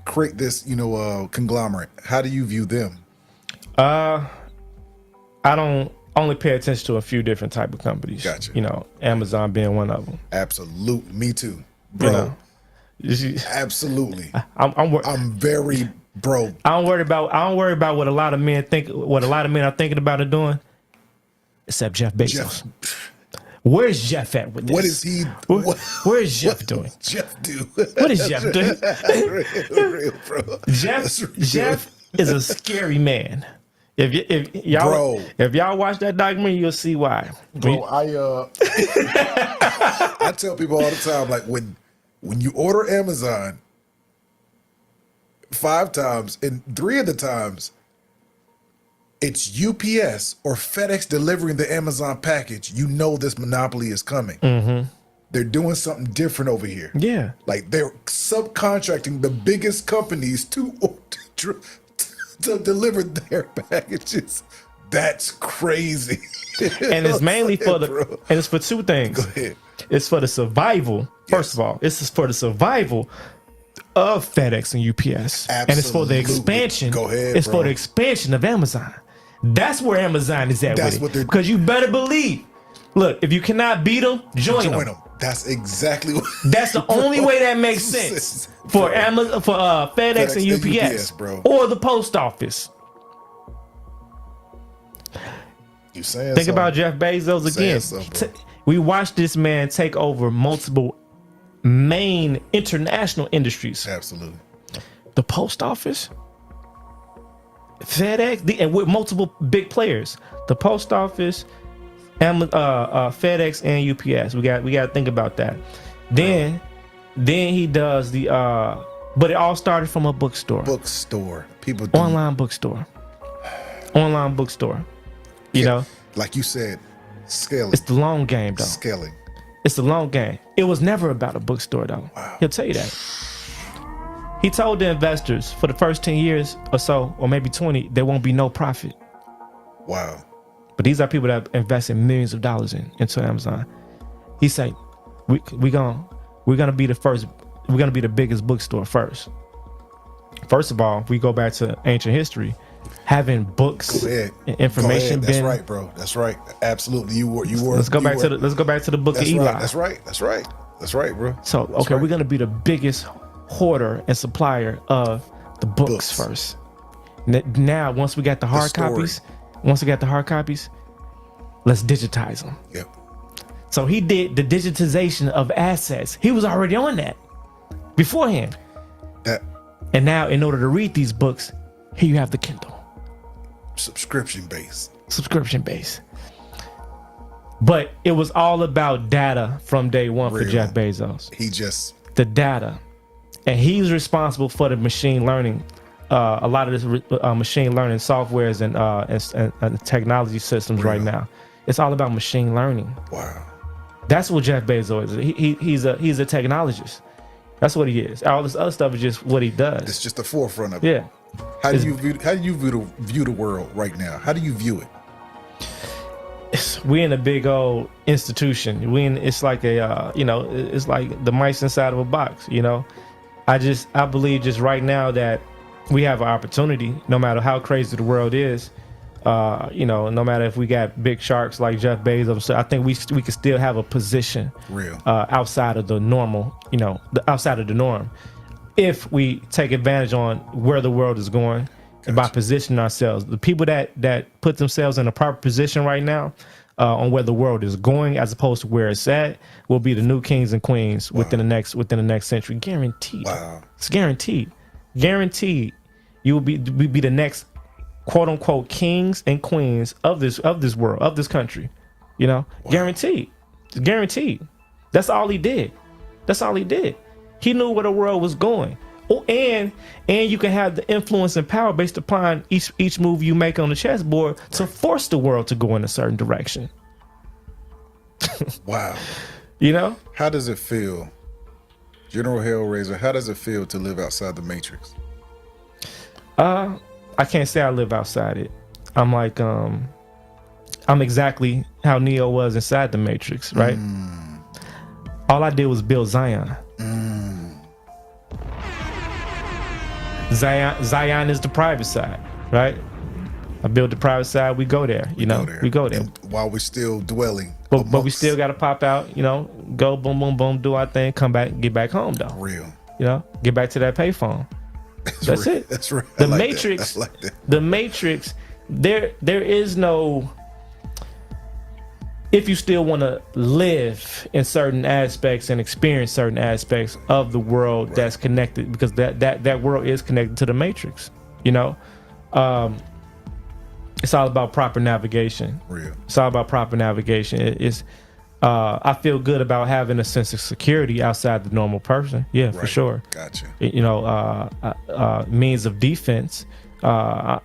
create this conglomerate? How do you view them? I don't only pay attention to a few different type of companies. Gotcha. Amazon being one of them. Absolutely, me too, bro. Absolutely. I'm very bro. I don't worry about what a lot of men think. What a lot of men are thinking about and doing, except Jeff Bezos. Where's Jeff at with this? What is he? Where is Jeff doing? Jeff do? What is Jeff doing? real, bro. Jeff is a scary man. If y'all watch that documentary, you'll see why. Bro, I tell people all the time, like when you order Amazon 5 times, and 3 of the times it's UPS or FedEx delivering the Amazon package, this monopoly is coming. Mm-hmm. They're doing something different over here. Yeah. Like, they're subcontracting the biggest companies to deliver their packages. That's crazy. And it's mainly and it's for 2 things. Go ahead. It's for the survival. First of all, this is for the survival of FedEx and UPS. Absolutely. And it's for the expansion. Go ahead, It's bro. for the expansion of Amazon. That's where Amazon is at. That's with what it. they're- Because you better believe. Look, if you cannot beat them, join them. That's exactly what. That's the only way that makes sense for Amazon, for FedEx and UPS, bro. or the post office. You saying? Think about Jeff Bezos again. Something, bro. We watched this man take over multiple main international industries. Absolutely. The post office, FedEx, and with multiple big players. The post office, FedEx, and UPS. We got to think about that. Then he does but it all started from a bookstore. People Online bookstore. You know, like you said, scaling. it's the long game though. Scaling. It's the long game. It was never about a bookstore though. Wow. He'll tell you that. He told the investors for the first 10 years or so, or maybe 20, there won't be no profit. Wow. But these are people that invested millions of dollars into Amazon. He said, we're gonna be the first. We're gonna be the biggest bookstore first. First of all, if we go back to ancient history, having books and information. That's right, bro. That's right. Absolutely. You were. Let's go back to the book of Eli. That's right, bro. So okay, we're gonna be the biggest hoarder and supplier of the books first. Now, once we got the hard copies, let's digitize them. Yep. So he did the digitization of assets. He was already on that beforehand. And now, in order to read these books, Here you have the Kindle, Subscription based. subscription base. But it was all about data from day one for Real. Jeff Bezos. He just The data, and he's responsible for the machine learning. A lot of this machine learning softwares and technology systems right now. It's all about machine learning. wow. That's what Jeff Bezos is. He's a technologist. That's what he is. All this other stuff is just what he does. It's just the forefront of it. Yeah. How do you view the world right now? How do you view it? We in a big old institution. It's like a it's like the mice inside of a box. I believe just right now that we have an opportunity, no matter how crazy the world is. No matter if we got big sharks like Jeff Bezos, so I think we can still have a position Real. outside of the normal, outside of the norm, if we take advantage on where the world is going. And by positioning ourselves, the people that put themselves in a proper position right now on where the world is going, as opposed to where it's at, will be the new kings and queens within the next century. Guaranteed. Wow. It's guaranteed. Guaranteed. You will be the next quote unquote kings and queens of this world, of this country. Guaranteed. It's guaranteed. That's all he did. He knew where the world was going. Oh, and you can have the influence and power based upon each move you make on the chessboard to force the world to go in a certain direction. Wow. How does it feel, General Hellraiser? How does it feel to live outside the Matrix? I can't say I live outside it. I'm like I'm exactly how Neo was inside the Matrix, right? All I did was build Zion. Zion is the private side, right? I build the private side. We go there, we go there. And while we're still dwelling, but we still got to pop out, go boom, boom, boom, do our thing, come back, get back home though. Real. Get back to that payphone. That's it. That's right. The Matrix. The Matrix. There is no. If you still want to live in certain aspects and experience certain aspects of the world that's connected, because that world is connected to the Matrix. It's all about proper navigation. Real. It's all about proper navigation. I feel good about having a sense of security outside the normal person. Yeah, for sure. Gotcha. Means of defense. I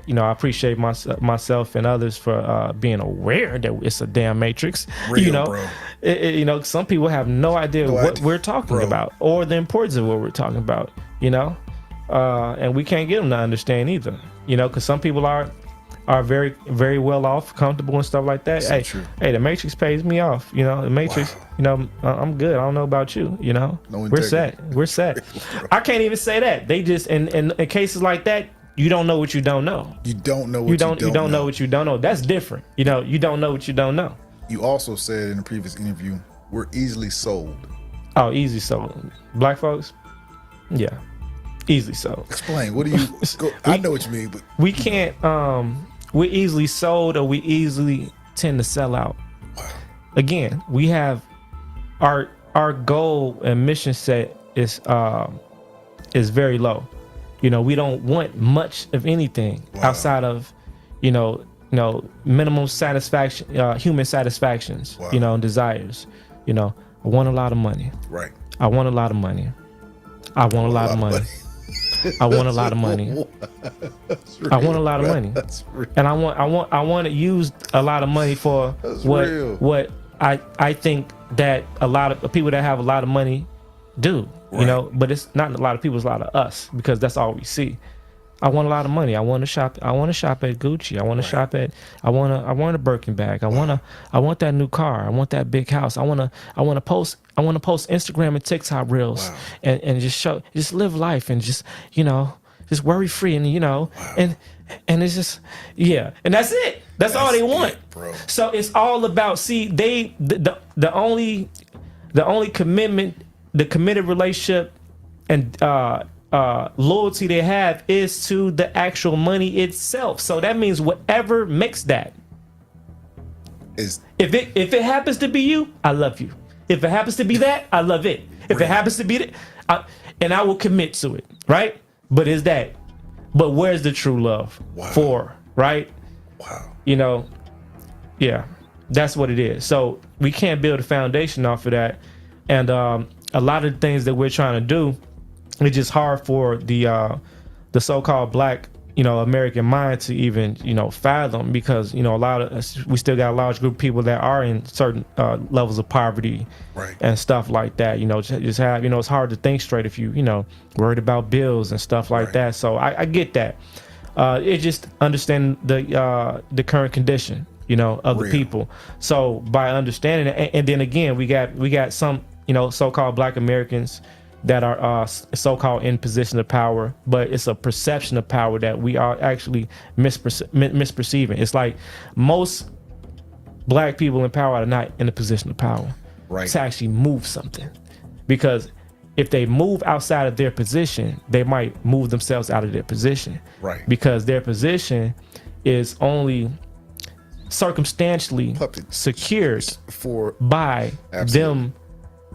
appreciate myself and others for being aware that it's a damn matrix. Real, bro. Some people have no idea what we're talking about or the importance of what we're talking about. And we can't get them to understand either. Because some people are very, very well off, comfortable and stuff like that. So true. Hey, the Matrix pays me off. The Matrix. I'm good. I don't know about you. No We're set. I can't even say that. They just in cases like that, you don't know what you don't know. You don't know what you don't know what you don't know. That's different. You don't know what you don't know. You also said in a previous interview, we're easily sold. Oh, easy sold. Black folks? Yeah. Easily sold. Explain. What do you I know what you mean, but we can't we're easily sold, or we easily tend to sell out. Wow. Again, we have our goal and mission set is very low. We don't want much of anything outside of, minimum satisfaction, human satisfactions, and desires. I want a lot of money. Right. I want a lot of money. I want a lot of money. I want a lot of money. I want a lot of money. And I want to use a lot of money for what I think that a lot of people that have a lot of money do. But it's not a lot of people, it's a lot of us, because that's all we see. I want a lot of money. I want to shop at Gucci. I want to shop at I want a Birkin bag. I want that new car. I want that big house. I want to post Instagram and TikTok reels and just live life and just worry free and and it's just and that's it. That's all they want. Bro. So it's all about the only commitment, the committed relationship and loyalty they have is to the actual money itself. So that means whatever makes that. If it happens to be you, I love you. If it happens to be that, I love it. If it happens to be that, and I will commit to it, right? But But where's the true love for, right? Wow. You know, yeah, that's what it is. So we can't build a foundation off of that. And a lot of the things that we're trying to do, it's just hard for the so-called black, you know, American mind to even, you know, fathom, because, you know, a lot of us, we still got a large group of people that are in certain levels of poverty and stuff like that. You know, just have, you know, it's hard to think straight if you know, worried about bills and stuff like that. So I get that. It just understand the current condition, you know, of the people. So by understanding it, and then again, we got some, you know, so-called black Americans that are so-called in position of power, but it's a perception of power that we are actually misperceiving. It's like most black people in power are not in a position of power to actually move something, because if they move outside of their position, they might move themselves out of their position, because their position is only circumstantially secured by them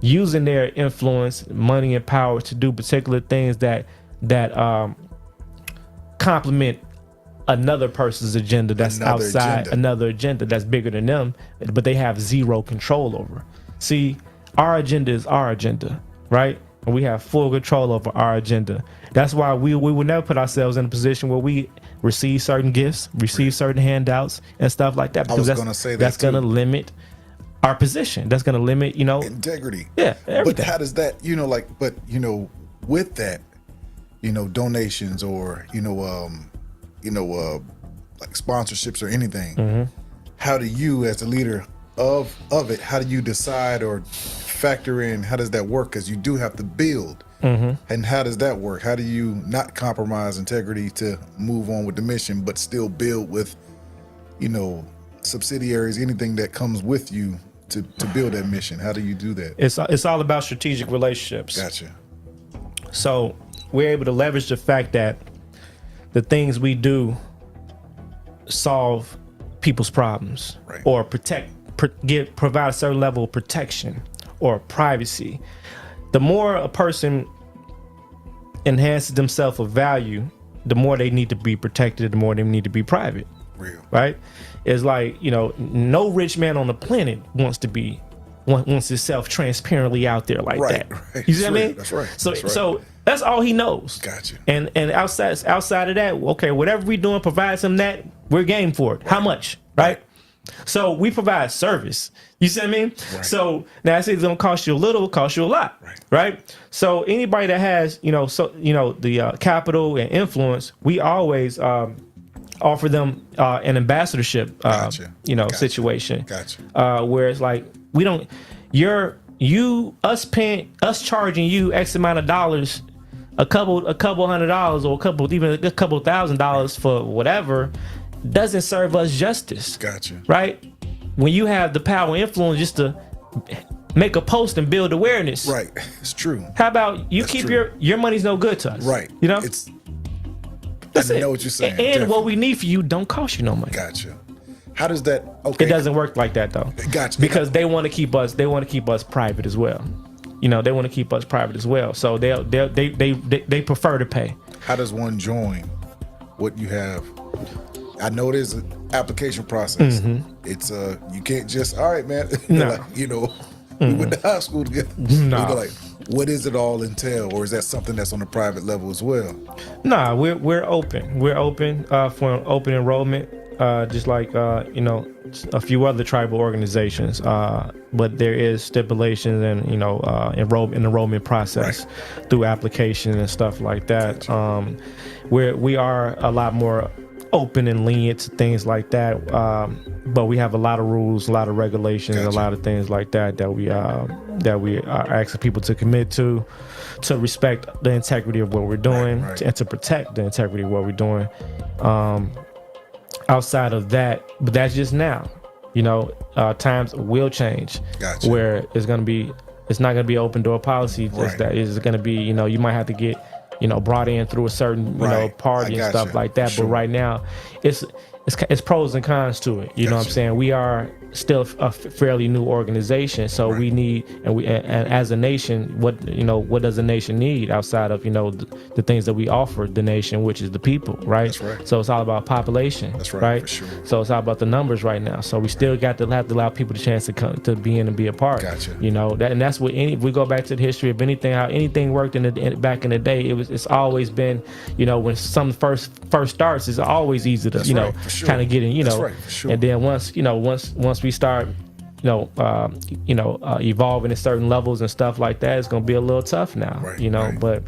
using their influence, money, and power to do particular things that complement another person's agenda that's another agenda that's bigger than them, but they have zero control over. See, our agenda is our agenda, right? And we have full control over our agenda. That's why we would never put ourselves in a position where we receive certain gifts, receive certain handouts and stuff like that, because that's going to limit our position. That's going to limit, you know, integrity. Yeah, everything. But how does that, you know, like, but you know, with that, you know, donations or like sponsorships or anything, how do you, as the leader of it, how do you decide or factor in, how does that work? Because you do have to build. And how does that work? How do you not compromise integrity to move on with the mission, but still build with, you know, subsidiaries, anything that comes with you to build that mission? How do you do that? It's all about strategic relationships. Gotcha. So we're able to leverage the fact that the things we do solve people's problems, or provide a certain level of protection or privacy. The more a person enhances themselves of value, the more they need to be protected, the more they need to be private. Right? It's like, you know, no rich man on the planet wants himself transparently out there like that. You see what I mean? That's right. So that's all he knows. Gotcha. And outside of that, okay, whatever we doing provides him that, we're game for it. How much? Right? So we provide service. You see what I mean? So now I say it's gonna cost you a little, cost you a lot. Right? So anybody that has, you know, the capital and influence, we always offer them an ambassadorship situation. Where it's like, we don't, us charging you X amount of dollars, a couple $100 or even a couple $1,000 for whatever, doesn't serve us justice. Right? When you have the power and influence just to make a post and build awareness. It's true. How about you keep your money's no good to us? You know? I know what you're saying. And what we need for you don't cost you no money. Gotcha. How does that? Okay. It doesn't work like that though. Gotcha. Because they want to keep us. They want to keep us private as well. You know, they want to keep us private as well. So they prefer to pay. How does one join what you have? I know there's an application process. It's you can't just, all right, man. Like, you know, we went to high school together. Like, what does it all entail, or is that something that's on a private level as well? Nah, we're open. We're open for open enrollment, just like you know, a few other tribal organizations. But there is stipulations and, you know, enrollment process through application and stuff like that. We are a lot more open and lenient to things like that, but we have a lot of rules, a lot of regulations, a lot of things like that we are asking people to commit to respect the integrity of what we're doing, and to protect the integrity of what we're doing. Outside of that, but that's just now. You know, times will change, where it's not going to be open door policy. Just that it's going to be, you know, you might have to get, you know, brought in through a certain, you know, party and stuff like that. But right now, it's pros and cons to it. You know what I'm saying? We are still a fairly new organization. So we need, and as a nation, what does a nation need outside of the things that we offer the nation, which is the people, right? That's right. So it's all about population. That's right, for sure. So it's all about the numbers right now. So we still have to allow people the chance to come to be in and be a part. Gotcha. And that's what we go back to the history of anything, how anything worked back in the day. It's always been, when some first starts, it's always easy to kind of get in, That's right, for sure. and then once we start evolving at certain levels and stuff like that, it's going to be a little tough now, right. But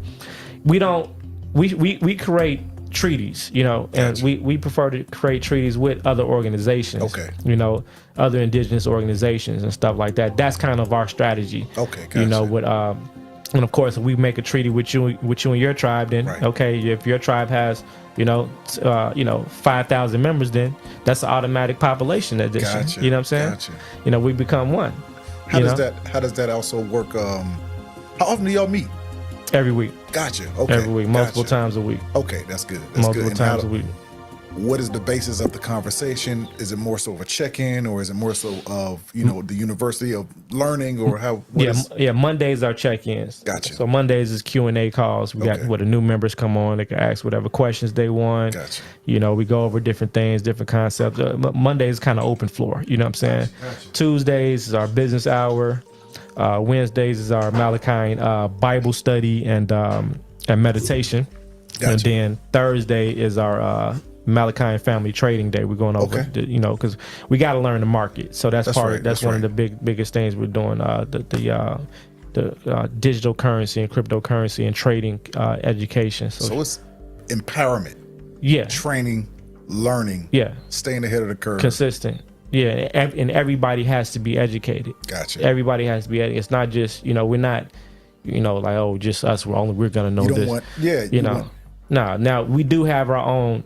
we create treaties, and Gotcha. we prefer to create treaties with other organizations, Okay. Other indigenous organizations and stuff like that. That's kind of our strategy. Okay, gotcha. And of course, if we make a treaty with you and your tribe, then Right. okay, if your tribe has 5,000 members, then that's an automatic population addition. Gotcha. You know what I'm saying? Gotcha. We become one. How does that also work? How often do y'all meet? Every week. Gotcha. Okay. Every week, multiple Gotcha. times a week. Okay, that's good. That's Multiple good. times a week. What is the basis of the conversation? Is it more so of a check-in, or is it more so of the university of learning, or how? Mondays are check-ins. Gotcha. So Mondays is Q&A calls. We got Okay. where the new members come on. They can ask whatever questions they want. Gotcha. We go over different things, different concepts. Mondays is kind of open floor. You know what I'm saying? Gotcha. Tuesdays is our business hour. Wednesdays is our Malachi Bible study and meditation. Gotcha. And then Thursday is our Malachi Family Trading Day. We're going over, Okay. because we got to learn the market. So that's part. right, That's that's one right. of the biggest things we're doing. The digital currency and cryptocurrency and trading education. So it's empowerment, yeah, training, learning, yeah, staying ahead of the curve. consistent. Yeah, and everybody has to be educated. Gotcha. Everybody has to be. It's not just we're not like just us. We're gonna know You don't this. want- yeah, you want- Now we do have our own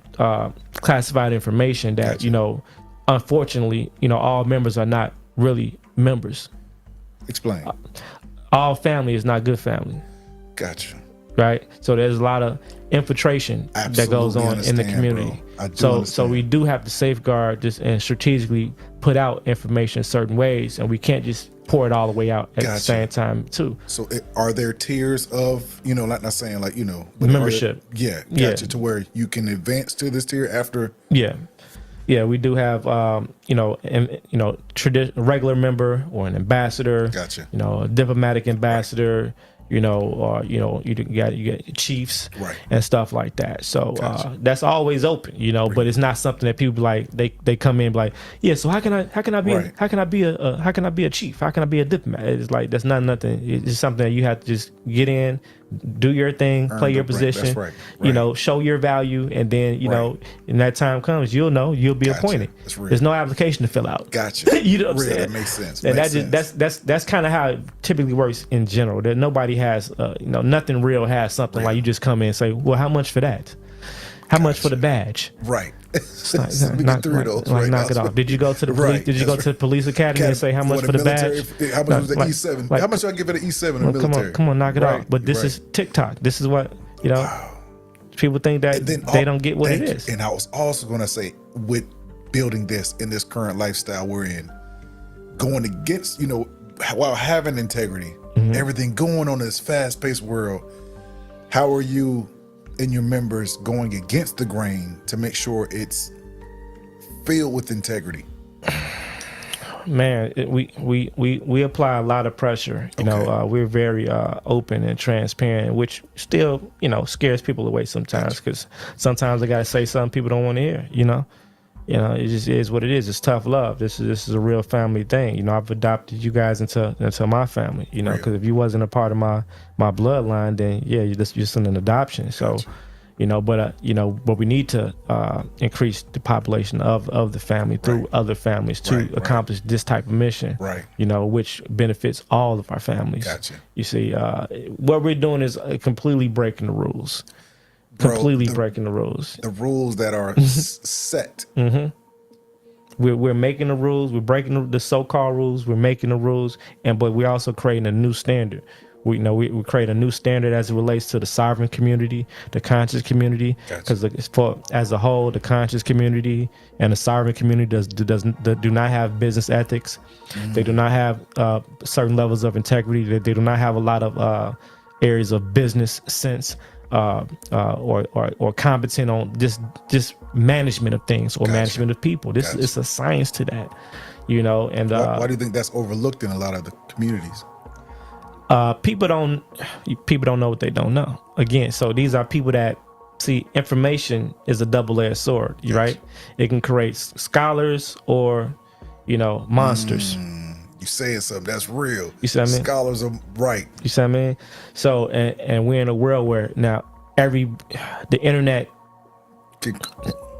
classified information that Gotcha. Unfortunately all members are not really members. Explain. All family is not good family, Gotcha. right? So there's a lot of infiltration that goes Absolutely on in the understand, community. bro. I do So understand. we do have to safeguard this and strategically put out information in certain ways, and we can't just pour it all the way out at the Gotcha. same time too. So are there tiers of, not saying like, but Membership. Yeah. Yeah. Gotcha. To where you can advance to this tier after. Yeah, we do have regular member or an ambassador. Gotcha. A diplomatic ambassador. Or you got chiefs Right. and stuff like that. So Gotcha. that's always open. But it's not something that people like. They come in like, yeah. So how can I be Right. how can I be a chief? How can I be a diplomat? It's like that's not nothing. It's something that you have to just get in, do your thing, play the your right. position. That's right. Right. Show your value, and then when that time comes, you'll be Gotcha. appointed. That's real. There's no application to fill out. Gotcha. You know what I'm Real. saying? That makes sense. And Makes that's kind of how it typically works in general. That nobody has, nothing real has something like you just come in and say, well, how much for that? How much for the badge? Right. Like, So we get through those. Right. knock it off. Did you go to the police? Right. Did you go That's to the police academy and say how much for the military, badge? How much was the Like- E7? like- How much do I give it an E7 in the Well, military? come on, knock it Right, off. But this right. is TikTok. This is what people think that And then they don't get what it thank you. is. And I was also going to say, with building this in this current lifestyle we're in, going against, while having integrity, Mm-hmm. everything going on in this fast-paced world, how are you and your members going against the grain to make sure it's filled with integrity? Man, we apply a lot of pressure. We're very open and transparent, which still scares people away sometimes, because sometimes I gotta say something people don't want to hear. It just is what it is. It's tough love. This is a real family thing. I've adopted you guys into my family. Because if you wasn't a part of my bloodline, then yeah, you're just an adoption. So. But we need to increase the population of the family through other families to accomplish this type of mission. Right. Which benefits all of our families. Gotcha. You see, what we're doing is completely breaking the rules. Bro, Breaking the rules. The rules that are set. We're making the rules. We're breaking the so-called rules. We're making the rules, but we're also creating a new standard we create a new standard as it relates to the sovereign community, the conscious community, because for as a whole, the conscious community and the sovereign community do not have business ethics. They do not have certain levels of integrity. They do not have a lot of areas of business sense or competent on just management of things or management of people. This is a science to that, And why do you think that's overlooked in a lot of the communities? People don't know what they don't know. Again, so these are people that see information is a double-edged sword, right? It can create scholars or, monsters. You saying something that's real. You see what I mean? Scholars are right. You see what I mean? So, and we're in a world where now the internet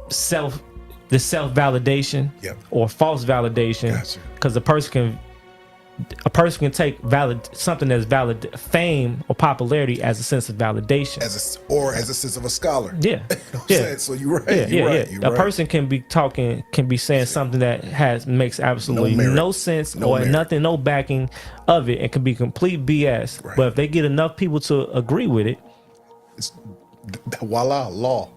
self-validation or false validation, because a person can take something that's valid, fame or popularity, as a sense of validation, as a sense of a scholar. Yeah, So you're right. You're right. A person can be saying something that makes absolutely no sense or nothing, no backing of it, and can be complete BS. Right. But if they get enough people to agree with it, it's voila, law.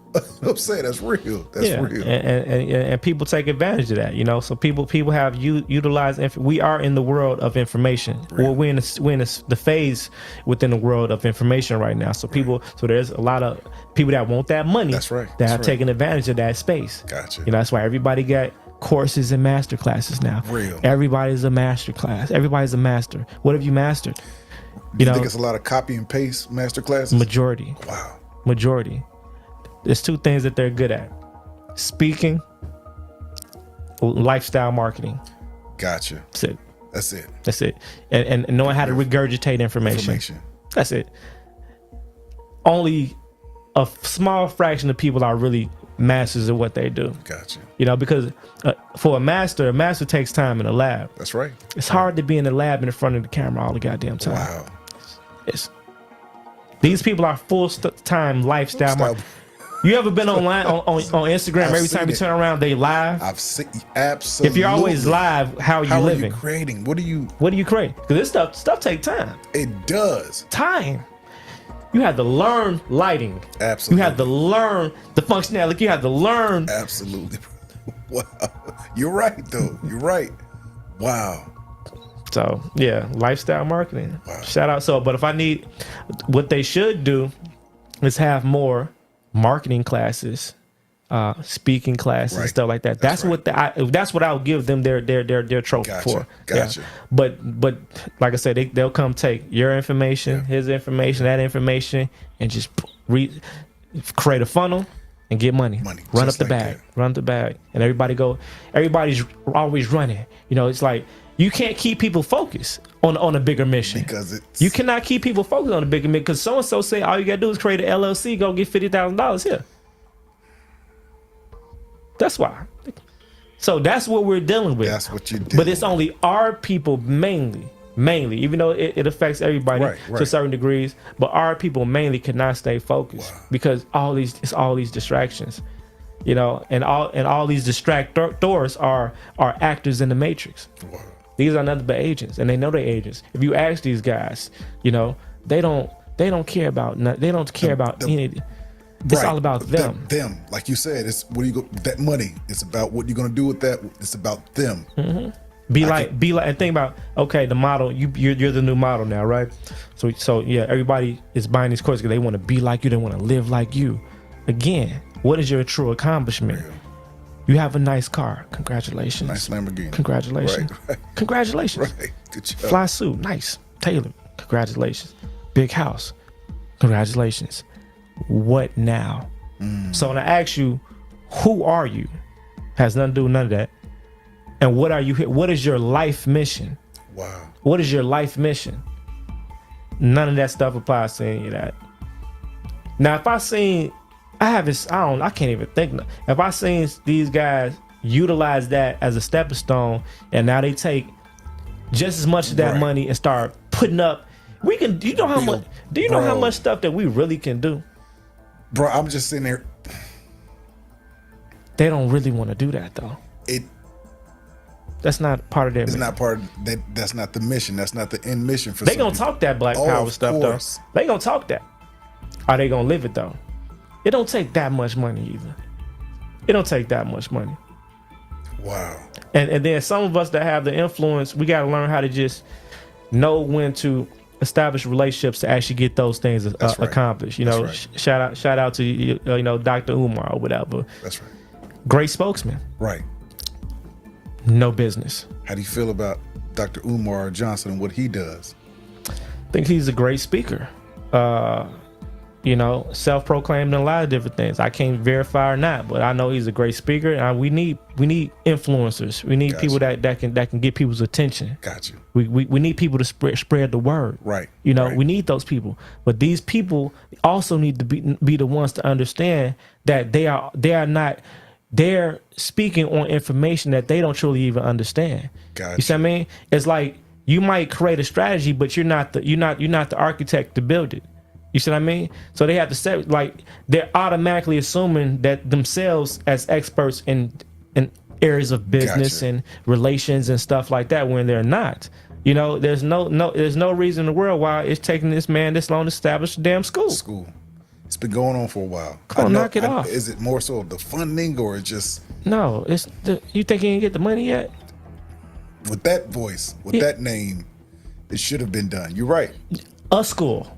I'm saying that's real. That's real. And people take advantage of that, So people have utilized. We are in the world of information, or we're in the phase within the world of information right now. So so there's a lot of people that want that money. That's right. That have taken advantage of that space. Gotcha. That's why everybody got courses and master classes now. Real. Everybody's a master class. Everybody's a master. What have you mastered? You think it's a lot of copy and paste master classes? Majority. Wow. Majority. There's two things that they're good at: speaking, lifestyle marketing. Gotcha. That's it. And knowing how to regurgitate information. That's it. Only a small fraction of people are really masters of what they do. Gotcha. Because for a master takes time in the lab. That's right. It's hard to be in the lab in front of the camera all the goddamn time. Wow. These people are full-time lifestyle. You ever been online on Instagram? Every time you turn around, they live. I've seen, absolutely. If you're always live, how are you living? How are you creating? What do you create? Because this stuff takes time. It does. Time. You have to learn lighting. Absolutely. You have to learn the functionality. You have to learn. Absolutely. Wow. You're right, though. You're right. Wow. So yeah, lifestyle marketing. Wow. Shout out. So, but what they should do is have more marketing classes, speaking classes, and stuff like that. That's what I'll give them their trophy for. Gotcha. Yeah. But like I said, they'll come take your information, his information, that information, and just create a funnel and get money. Run up the bag, and everybody's always running. It's like you can't keep people focused on a bigger mission, because you cannot keep people focused on a bigger mission, because so and so say all you gotta do is create an LLC, go get $50,000 here. That's why. So that's what we're dealing with. That's what you do. But it's only our people mainly, even though it affects everybody to certain degrees. But our people mainly cannot stay focused because all these distractions, and all these distractors are actors in the matrix. Wow. These are nothing but agents, and they know they're agents. If you ask these guys, they don't care about anything. It's all about them. Them, like you said, it's that money. It's about what you're gonna do with that. It's about them. Mm-hmm. Be like, and think about, okay, the model. You're the new model now, right? So yeah, everybody is buying these courses because they want to be like you. They want to live like you. Again, what is your true accomplishment? Real. You have a nice car. Congratulations. Nice Lamborghini. Congratulations. Right. Congratulations. Right. Good job. Fly suit. Nice. Tailored. Congratulations. Big house. Congratulations. What now? So when I ask you, who are you? Has nothing to do with none of that. And what are you here? What is your life mission? Wow. What is your life mission? None of that stuff applies to any of that. Now, if I can't even think. If I seen these guys utilize that as a stepping stone, and now they take just as much of that money and start putting up, do you know how much stuff that we really can do? Bro, I'm just sitting there. They don't really want to do that though. That's not part of their It's mission. not part of that. That's not the mission. That's not the end mission for They some gonna people. talk that black Oh, power of stuff course. though. They gonna talk that. Are they gonna live it though? It don't take that much money either. It don't take that much money. Wow. And then some of us that have the influence, we gotta learn how to just know when to establish relationships to actually get those things That's right. accomplished. You That's know, right. shout out to you know, Dr. Umar or whatever. That's right. Great spokesman. Right. No business. How do you feel about Dr. Umar Johnson and what he does? I think he's a great speaker. You know, self-proclaimed in a lot of different things. I can't verify or not, but I know he's a great speaker. And we need influencers. We need Gotcha. people that can get people's attention. Got you. We need people to spread the word. Right. You know, Right. we need those people. But these people also need to be the ones to understand that they are not. They're speaking on information that they don't truly even understand. Gotcha. You see what I mean? It's like you might create a strategy, but you're not the architect to build it. You see what I mean? So they have to say, like, they're automatically assuming that themselves as experts in areas of business Gotcha. and relations and stuff like that when they're not. You know, there's no reason in the world why it's taking this man this long to establish a damn school. School. It's been going on for a while. Come on, knock it off. Is it more so the funding or just No, you think he didn't get the money yet? with that voice, with that name, it should have been done. You're right. A school,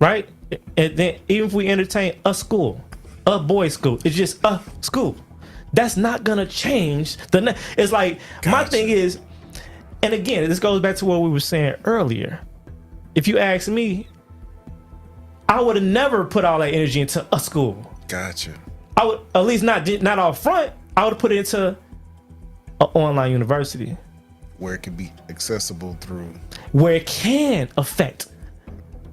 right? And then even if we entertain a school, a boys' school, it's just a school. That's not gonna change it's like my Gotcha. thing is, and again, this goes back to what we were saying earlier. If you ask me, I would have never put all that energy into a school. Gotcha. I would at least not all front. I would put it into an online university Where it can be accessible through where it can affect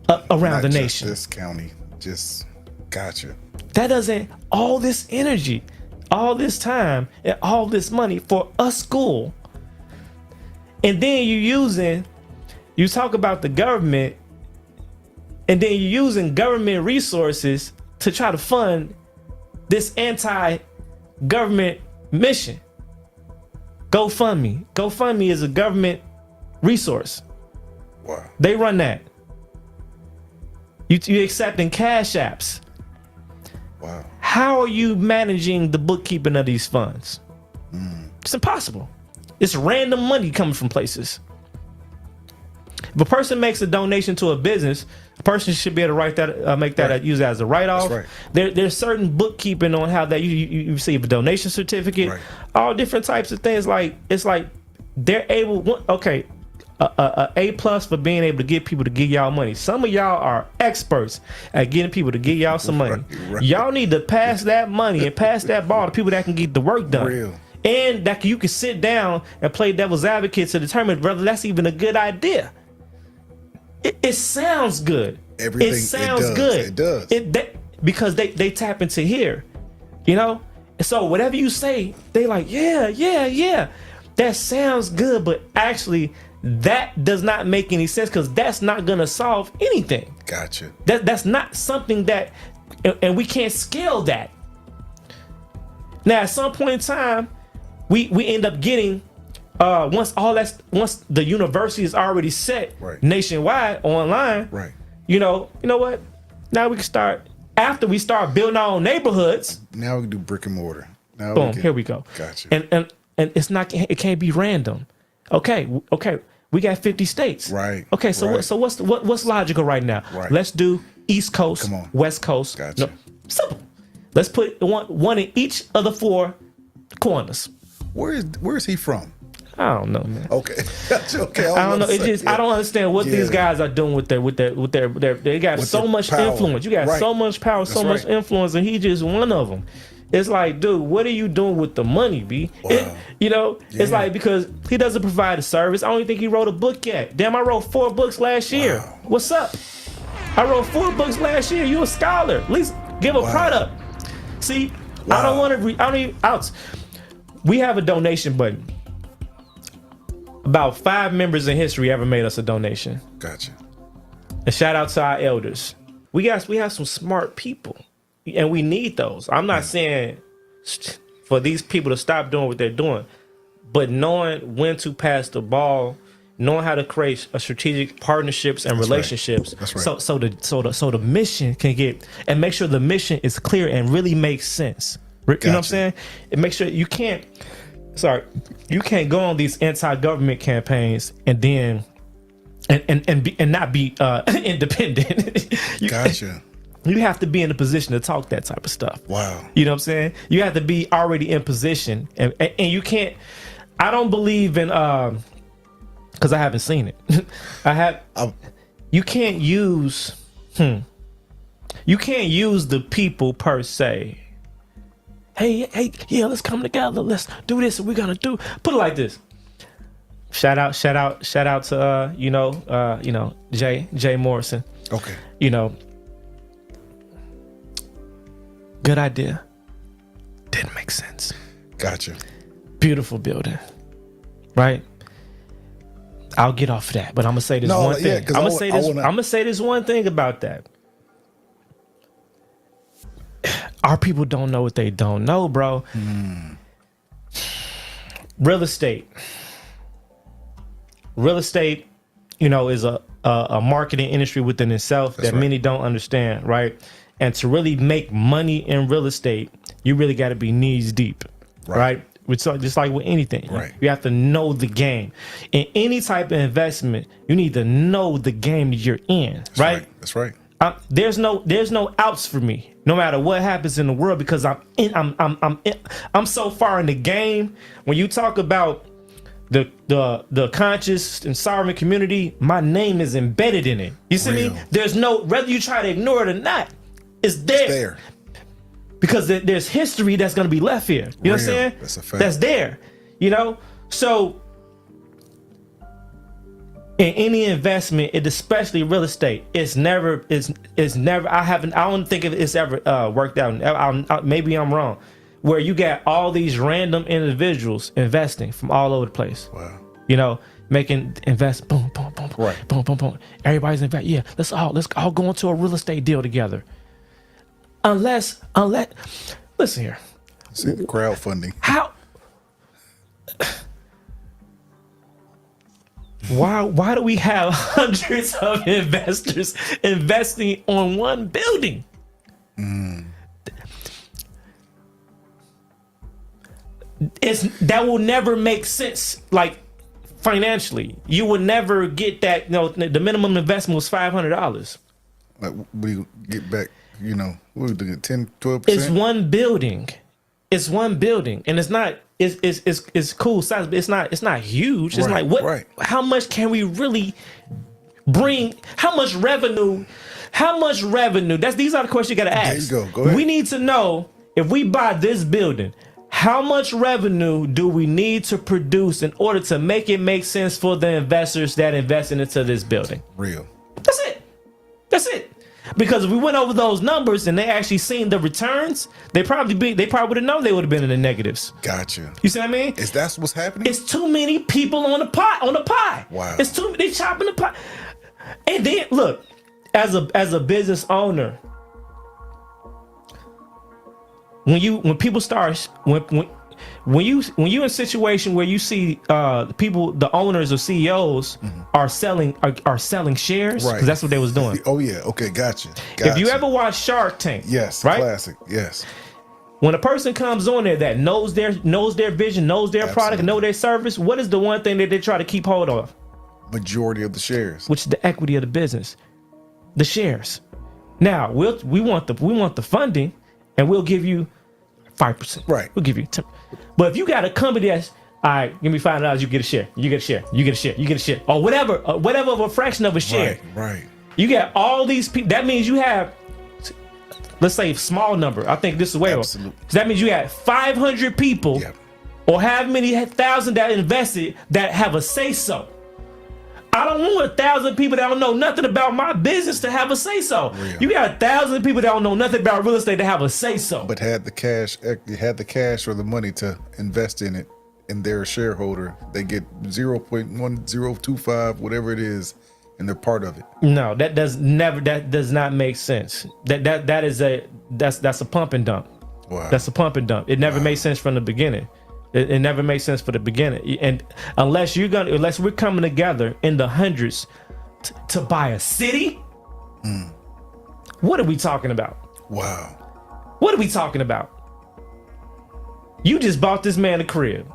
around not the just nation. this county. Just gotcha. That doesn't, all this energy, all this time, and all this money for a school. And then you talk about the government, and then you're using government resources to try to fund this anti-government mission. GoFundMe. GoFundMe is a government resource. Wow. They run that. You accepting cash apps. Wow. How are you managing the bookkeeping of these funds? It's impossible. It's random money coming from places. If a person makes a donation to a business, a person should be able to write that, make that, Right. use that as a write-off. That's right. There's certain bookkeeping on how that you receive a donation certificate, Right. all different types of things. Like it's like they're able. Okay, a plus for being able to get people to give y'all money. Some of y'all are experts at getting people to give y'all some money. Right. Y'all need to pass that money and pass that ball to people that can get the work done. Real. And that you can sit down and play devil's advocate to determine whether that's even a good idea. It sounds good. Everything- it sounds it does. good. It does. Because they tap into here, you know. And so whatever you say, they like, yeah. That sounds good, but actually, that does not make any sense because that's not gonna solve anything. Gotcha. That's not something that, and we can't scale that. Now, at some point in time, we end up getting once the university is already set Right. nationwide online. Right. You know what? Now we can start after we start building our own neighborhoods. Now we can do brick and mortar. Now Boom, can, here we go. Gotcha. And it's not. It can't be random. Okay. We got 50 states. Right, Okay. So right. what's logical right now? Right. Let's do East Coast, Come on. West Coast. Gotcha. No, simple. Let's put one in each of the four corners. Where is he from? I don't know, man. Okay. Gotcha. Okay. I don't know. It just I don't understand what these Yeah. guys are doing with their they got With so their much power. influence. You got Right. so much power, so That's much right. influence, and he just one of them. It's like, dude, what are you doing with the money, B? Wow. It's like because he doesn't provide a service. I don't even think he wrote a book yet. Damn, I wrote 4 books last year. Wow. What's up? I wrote 4 books last year. You a scholar? At least give a Wow. product. See, Wow. I don't want to. I don't even. We have a donation button. About 5 members in history ever made us a donation. Gotcha. And shout out to our elders. We have some smart people, and we need those. I'm not saying for these people to stop doing what they're doing, but knowing when to pass the ball, knowing how to create a strategic partnerships and relationships. That's right. So the mission can get, and make sure the mission is clear and really makes sense. You know what I'm saying? And make sure you can't go on these anti-government campaigns and then and not be independent. Gotcha. You have to be in a position to talk that type of stuff. Wow. You know what I'm saying? You have to be already in position, and you can't. I don't believe in because I haven't seen it. You can't use. You can't use the people per se. Hey, yeah, let's come together. Let's do this. We're gonna do. Put it like this. Shout out to Jay Morrison. Okay. You know, good idea. Didn't make sense. Gotcha. Beautiful building, right? I'll get off of that, but I'm gonna say this one thing. I'm gonna say this one thing about that. Our people don't know what they don't know, bro. Real estate, you know, is a marketing industry within itself that many don't understand, right? And to really make money in real estate, you really got to be knees deep, right? It's just like with anything, right? You have to know the game. In any type of investment, you need to know the game that you're in, right? That's right. There's no outs for me, no matter what happens in the world, because I'm so far in the game. When you talk about the conscious and sovereign community, my name is embedded in it. You see me? There's no, whether you try to ignore it or not, it's there. It's there. Because there's history that's going to be left here. You know what I'm saying? That's a fact. That's there. You know? So in any investment, especially real estate, it's never I don't think it's ever worked out. Maybe I'm wrong. Where you got all these random individuals investing from all over the place. Wow. You know, making boom, boom, boom, right. Boom, boom, boom. Everybody's investing. Yeah, let's all go into a real estate deal together. Unless, listen here. See the crowdfunding. How? Why do we have hundreds of investors investing on one building? That will never make sense. Like financially, you would never get that. You know, the minimum investment was $500. Like we get back. You know, what we doing, 10, 12%? It's one building. And it's not. It's cool size, but it's not huge. It's like what? Right. How much can we really bring? How much revenue? These are the questions you got to ask. There you go. Go ahead. We need to know, if we buy this building, how much revenue do we need to produce in order to make it make sense for the investors that invested into this building? Real. That's it. Because if we went over those numbers and they actually seen the returns, they probably would have known they would have been in the negatives. Gotcha. You see what I mean? Is that what's happening? It's too many people on the pie. Wow. It's too they chopping the pie. And then look, as a business owner, when people start when you in a situation where you see the owners or CEOs are selling shares, right? Because that's what they was doing. Oh yeah, okay, gotcha. If you ever watch Shark Tank, yes, right? Classic, yes. When a person comes on there that knows their vision, knows their product, know their service, what is the one thing that they try to keep hold of? Majority of the shares, which is the equity of the business, the shares. Now we want the funding, and we'll give you 5%. Right. We'll give you 10%. But if you got a company that's, all right, give me $5, you get a share. You get a share. You get a share. You get a share. Or whatever of a fraction of a share. Right. You got all these people. That means you have, let's say, a small number. I think this is way over. So that means you have 500 people, or however many thousand that invested that have a say so. I don't want 1,000 people that don't know nothing about my business to have a say so. You got 1,000 people that don't know nothing about real estate to have a say so. But had the cash or the money to invest in it, and they're a shareholder, they get 0.1025, whatever it is, and they're part of it. No, that does not make sense. That's a pump and dump. Wow. That's a pump and dump. It never made sense from the beginning. It never makes sense for the beginning. And unless we're coming together in the hundreds to buy a city, what are we talking about? Wow. What are we talking about? You just bought this man a crib.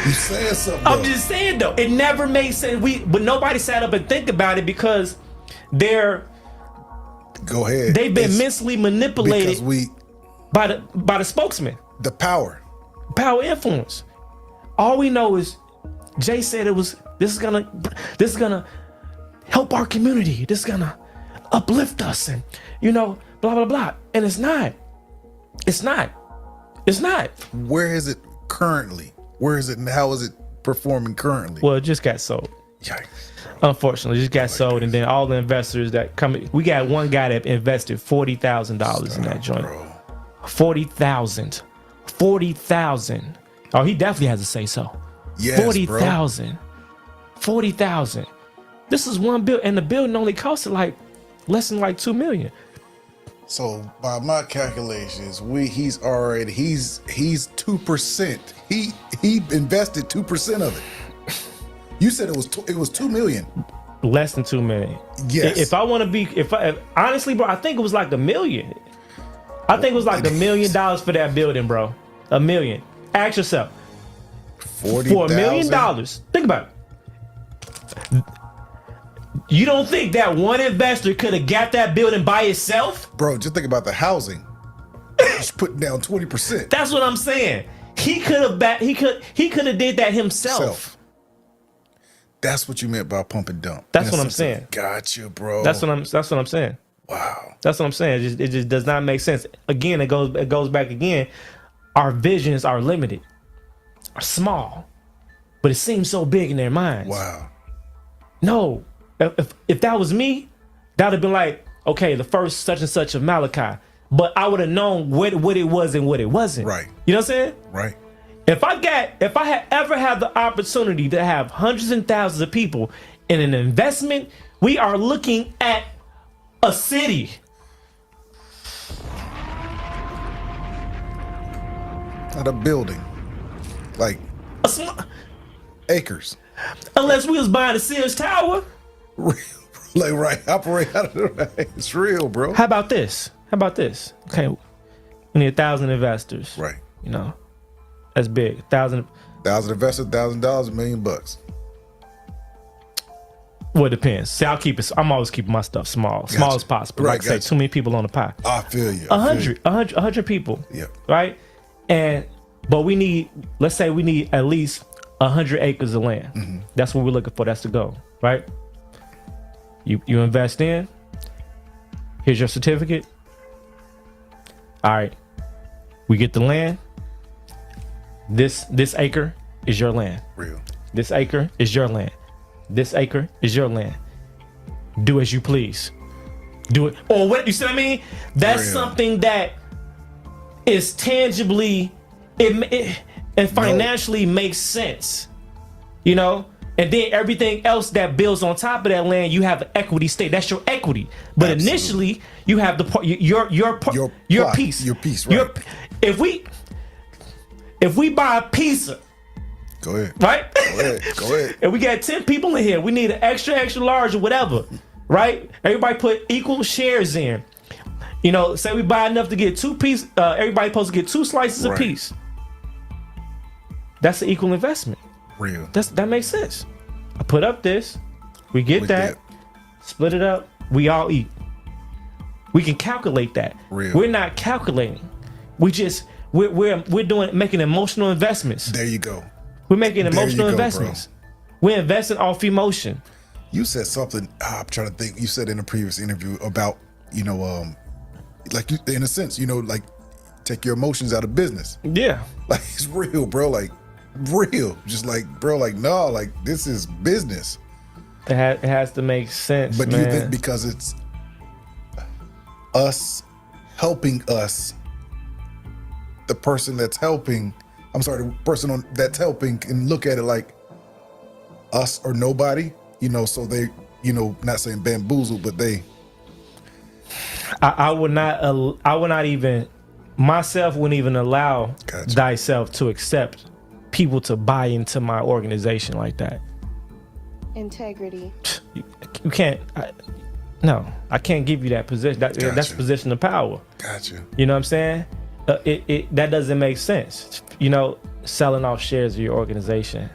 You saying something? I'm just saying though, it never made sense. But nobody sat up and think about it because Go ahead. they've been mentally manipulated because by the spokesman. the power. Power influence. All we know is Jay said this is gonna help our community. This is gonna uplift us, and blah blah blah. And it's not. It's not. It's not. Where is it currently? Where is it and how is it performing currently? Well, it just got sold. Yikes. Unfortunately, it just got sold, and then all the investors that come. We got one guy that invested $40,000 in that joint. Bro. 40,000. Oh, he definitely has to say so. Yes, 40,000. 40,000. This is one bill, and the building only costed like less than like $2 million. So by my calculations, he's 2%. He invested 2% of it. You said it was 2 million. Less than $2 million. Yes. If I want to be, honestly, bro, I think it was like $1 million. I think it was like $1 million for that building, bro. $1 million. Ask yourself. 40 For $1 million. Think about it. You don't think that one investor could have got that building by itself? Bro, just think about the housing. Just putting down 20%. That's what I'm saying. He could have did that himself. Self. That's what you meant by pump and dump. That's what I'm saying. Gotcha, bro. That's what I'm saying. Wow. That's what I'm saying. It just does not make sense. Again, it goes back again. Our visions are limited, are small, but it seems so big in their minds. Wow. No, if that was me, that'd have been like, okay, the first such and such of Malachi, but I would have known what it was and what it wasn't. Right. You know what I'm saying? Right. If I had ever had the opportunity to have hundreds and thousands of people in an investment, we are looking at a city. Not a building. Like A small, acres. unless we was buying a Sears Tower. Real. Like, right. Operate out of the It's real, bro. How about this? Okay, we need 1,000 investors. Right. That's big. 1,000. 1,000 investors, $1,000, $1 million. Well, it depends. See, I'm always keeping my stuff small Gotcha. as possible. Right, Like I say, gotcha. too many people on the pie. I feel you. 100 people. Yeah. Right. But let's say we need at least 100 acres of land. Mm-hmm. That's what we're looking for. That's the goal. Right. You invest in. Here's your certificate. All right. We get the land. This acre is your land. Real. This acre is your land. This acre is your land. Do as you please. Do it. Or what, you see what I mean? That's Real. something that is tangibly and financially makes sense. And then everything else that builds on top of that land, you have an equity stake. That's your equity. But Absolutely. initially, you have the part, your plot, piece. your piece, right. If we buy a pizza, Go ahead. right? Go ahead. And we got 10 people in here. We need an extra large or whatever, right? Everybody put equal shares in. Say we buy enough to get 2 pieces. Everybody supposed to get 2 slices Right. apiece. That's an equal investment. Real. That makes sense. I put up this. We get that. Split it up. We all eat. We can calculate that. Real. We're not calculating. We're making emotional investments. There you go. We're making There you emotional go, investments. We're investing off emotion. You said something. I'm trying to think. You said in a previous interview about, like you, in a sense, like take your emotions out of business. Yeah. Like it's real, bro. Like real. Just like, bro, like, no, like this is business. It has to make sense, But man. you think because it's us helping us, the person that's helping, the person that's helping can look at it like us or nobody, so they, not saying bamboozled, but they. I would not even myself wouldn't even allow Gotcha. thyself to accept people to buy into my organization like that. Integrity. You can't. I can't give you that position. That's Gotcha. a position of power. Gotcha. You know what I'm saying? That doesn't make sense. You know, selling off shares of your organization.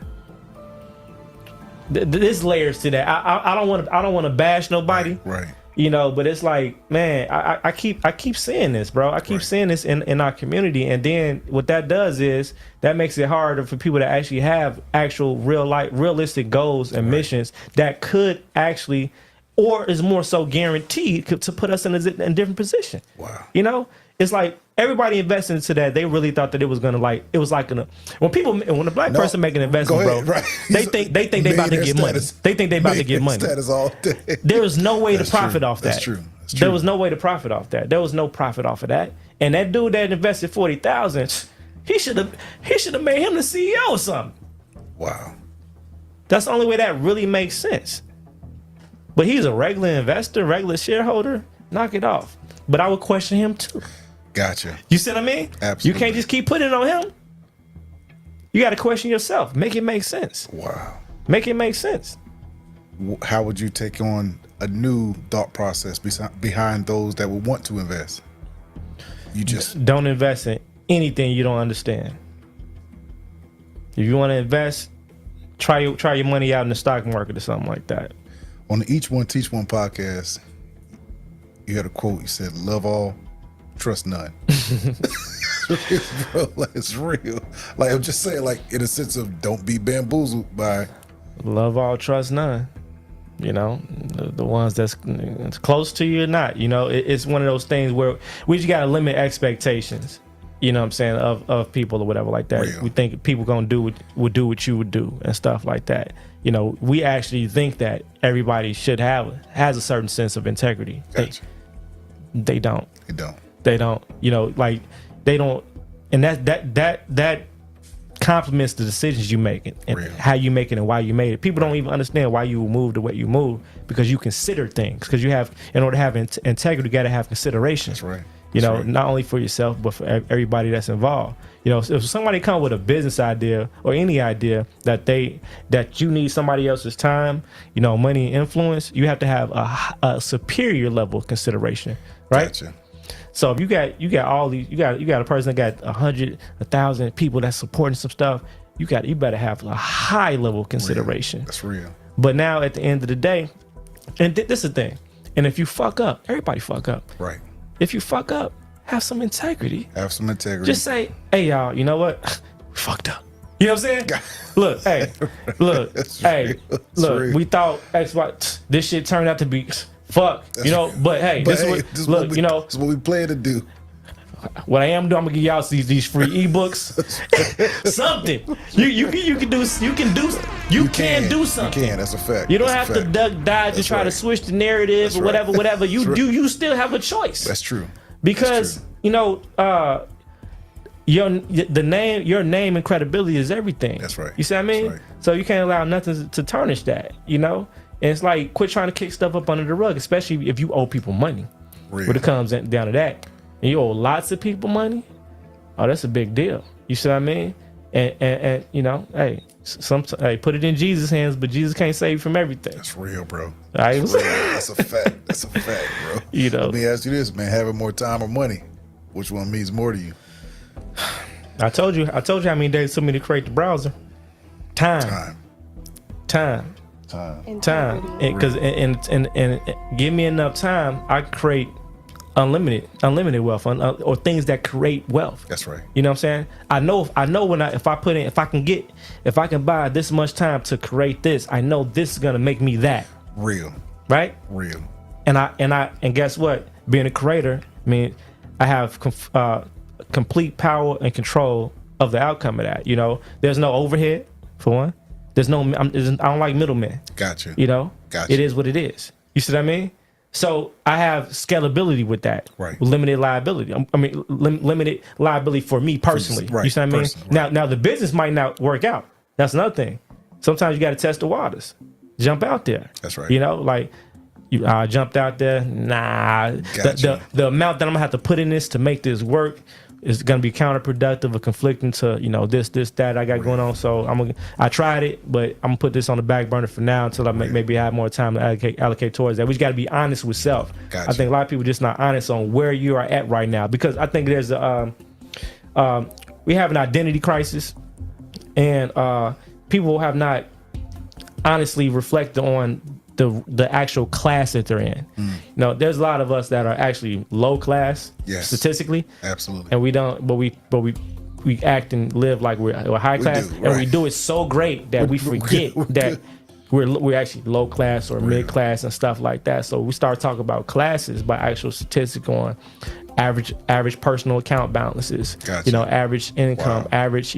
There's layers to that. I don't want to bash nobody. Right. You know, but it's like, man, I keep seeing this, bro. I keep seeing this in our community, and then what that does is that makes it harder for people to actually have actual realistic goals and missions that could actually, or is more so guaranteed to put us in a different position. Wow. You know, it's like everybody invested into that. They really thought that it was gonna when a black person make an investment, Go ahead, bro, right. they think they about to get money. They think they about to get money. Status all day. There was no way to That's profit true. off that. That's true. That's There true. was no way to profit off that. There was no profit off of that. And that dude that invested 40,000, he should have made him the CEO or something. Wow. That's the only way that really makes sense. But he's a regular investor, regular shareholder. Knock it off. But I would question him too. Gotcha. You see what I mean? Absolutely. You can't just keep putting it on him. You got to question yourself. Make it make sense. Wow. Make it make sense. How would you take on a new thought process behind those that would want to invest? You just Don't invest in anything you don't understand. If you want to invest, try your money out in the stock market or something like that. on the Each One Teach One podcast, you had a quote. You said, "Love all, trust none." Bro, like, it's real. Like, I'm just saying, like, in a sense of don't be bamboozled by. Love all, trust none. You know, the ones that's close to you or not. You know, it's one of those things where we just gotta limit expectations. You know what I'm saying, of people or whatever like that. Real. We think people gonna do what you would do and stuff like that. You know, we actually think that everybody has a certain sense of integrity. Gotcha. They don't. You don't. They don't. You know, like they don't, and that complements the decisions you make and Real. how you make it and why you made it. People don't even understand why you move the way you move because you consider things. Because you have, in order to have integrity, you got to have consideration. That's right. You That's know, right. not only for yourself but for everybody that's involved. You know, if somebody come with a business idea or any idea that you need somebody else's time, you know, money and influence, you have to have a superior level of consideration, right? Gotcha. So if you got all these, you got a person that got 100, 1,000 people that's supporting some stuff, you better have a high level of consideration. That's real. But now at the end of the day, and this is the thing, and if you fuck up, everybody fuck up. Right. If you fuck up, have some integrity. Have some integrity. Just say, hey y'all, you know what? We fucked up. You know what I'm saying? Look, hey, look, That's hey, real. That's look, real. we thought this shit turned out to be fuck. You know, but hey, this is what, look, you know, this is what we plan to do. what I am doing, I'm gonna give y'all these free ebooks. Something. You can do something. You can. That's a fact. You don't That's have a to fact. duck dive to That's try to right. switch the narrative That's or right. whatever. You That's do. right. You still have a choice. That's true. Because That's true. you know, your name and credibility is everything. That's right. You see what I mean? That's right. So you can't allow nothing to tarnish that. You know, and it's like quit trying to kick stuff up under the rug, especially if you owe people money. Real. When it comes down to that, and you owe lots of people money, oh, that's a big deal. You see what I mean? And you know, hey, put it in Jesus' hands, but Jesus can't save you from everything. That's real, bro. Right? That's real. That's a fact. That's a fact, bro. You know. Let me ask you this, man. Having more time or money, which one means more to you? I told you how many days it took me to create the browser. Time. Integrity. Because and give me enough time, I create unlimited wealth or things that create wealth. That's right. You know what I'm saying? I know if I can buy this much time to create this, I know this is gonna make me that. Real. Right? Real. And guess what? Being a creator, I mean, I have complete power and control of the outcome of that. You know, there's no overhead for one. There's no, I don't like middlemen. Gotcha. You know, Gotcha. It is what it is. You see what I mean? So I have scalability with that. Right. Limited liability. Limited liability for me personally. Right. You see what I mean? Personally, right. Now the business might not work out. That's another thing. Sometimes you got to test the waters. Jump out there. That's right. You know, like I jumped out there. Nah, Gotcha. the amount that I'm gonna have to put in this to make this work it's gonna be counterproductive or conflicting to this that I got going on. So I tried it, but I'm gonna put this on the back burner for now until I maybe have more time to allocate towards that. We just got to be honest with self. Gotcha. I think a lot of people just not honest on where you are at right now, because I think there's we have an identity crisis, and people have not honestly reflected on the actual class that they're in. There's a lot of us that are actually low class, Yes. statistically, Absolutely. and we don't, but we act and live like we're high class, do, and we right. do it so great that we forget that we're actually low class or mid class and stuff like that. So we start talking about classes by actual statistic on average personal account balances, Gotcha. average income, Wow. average,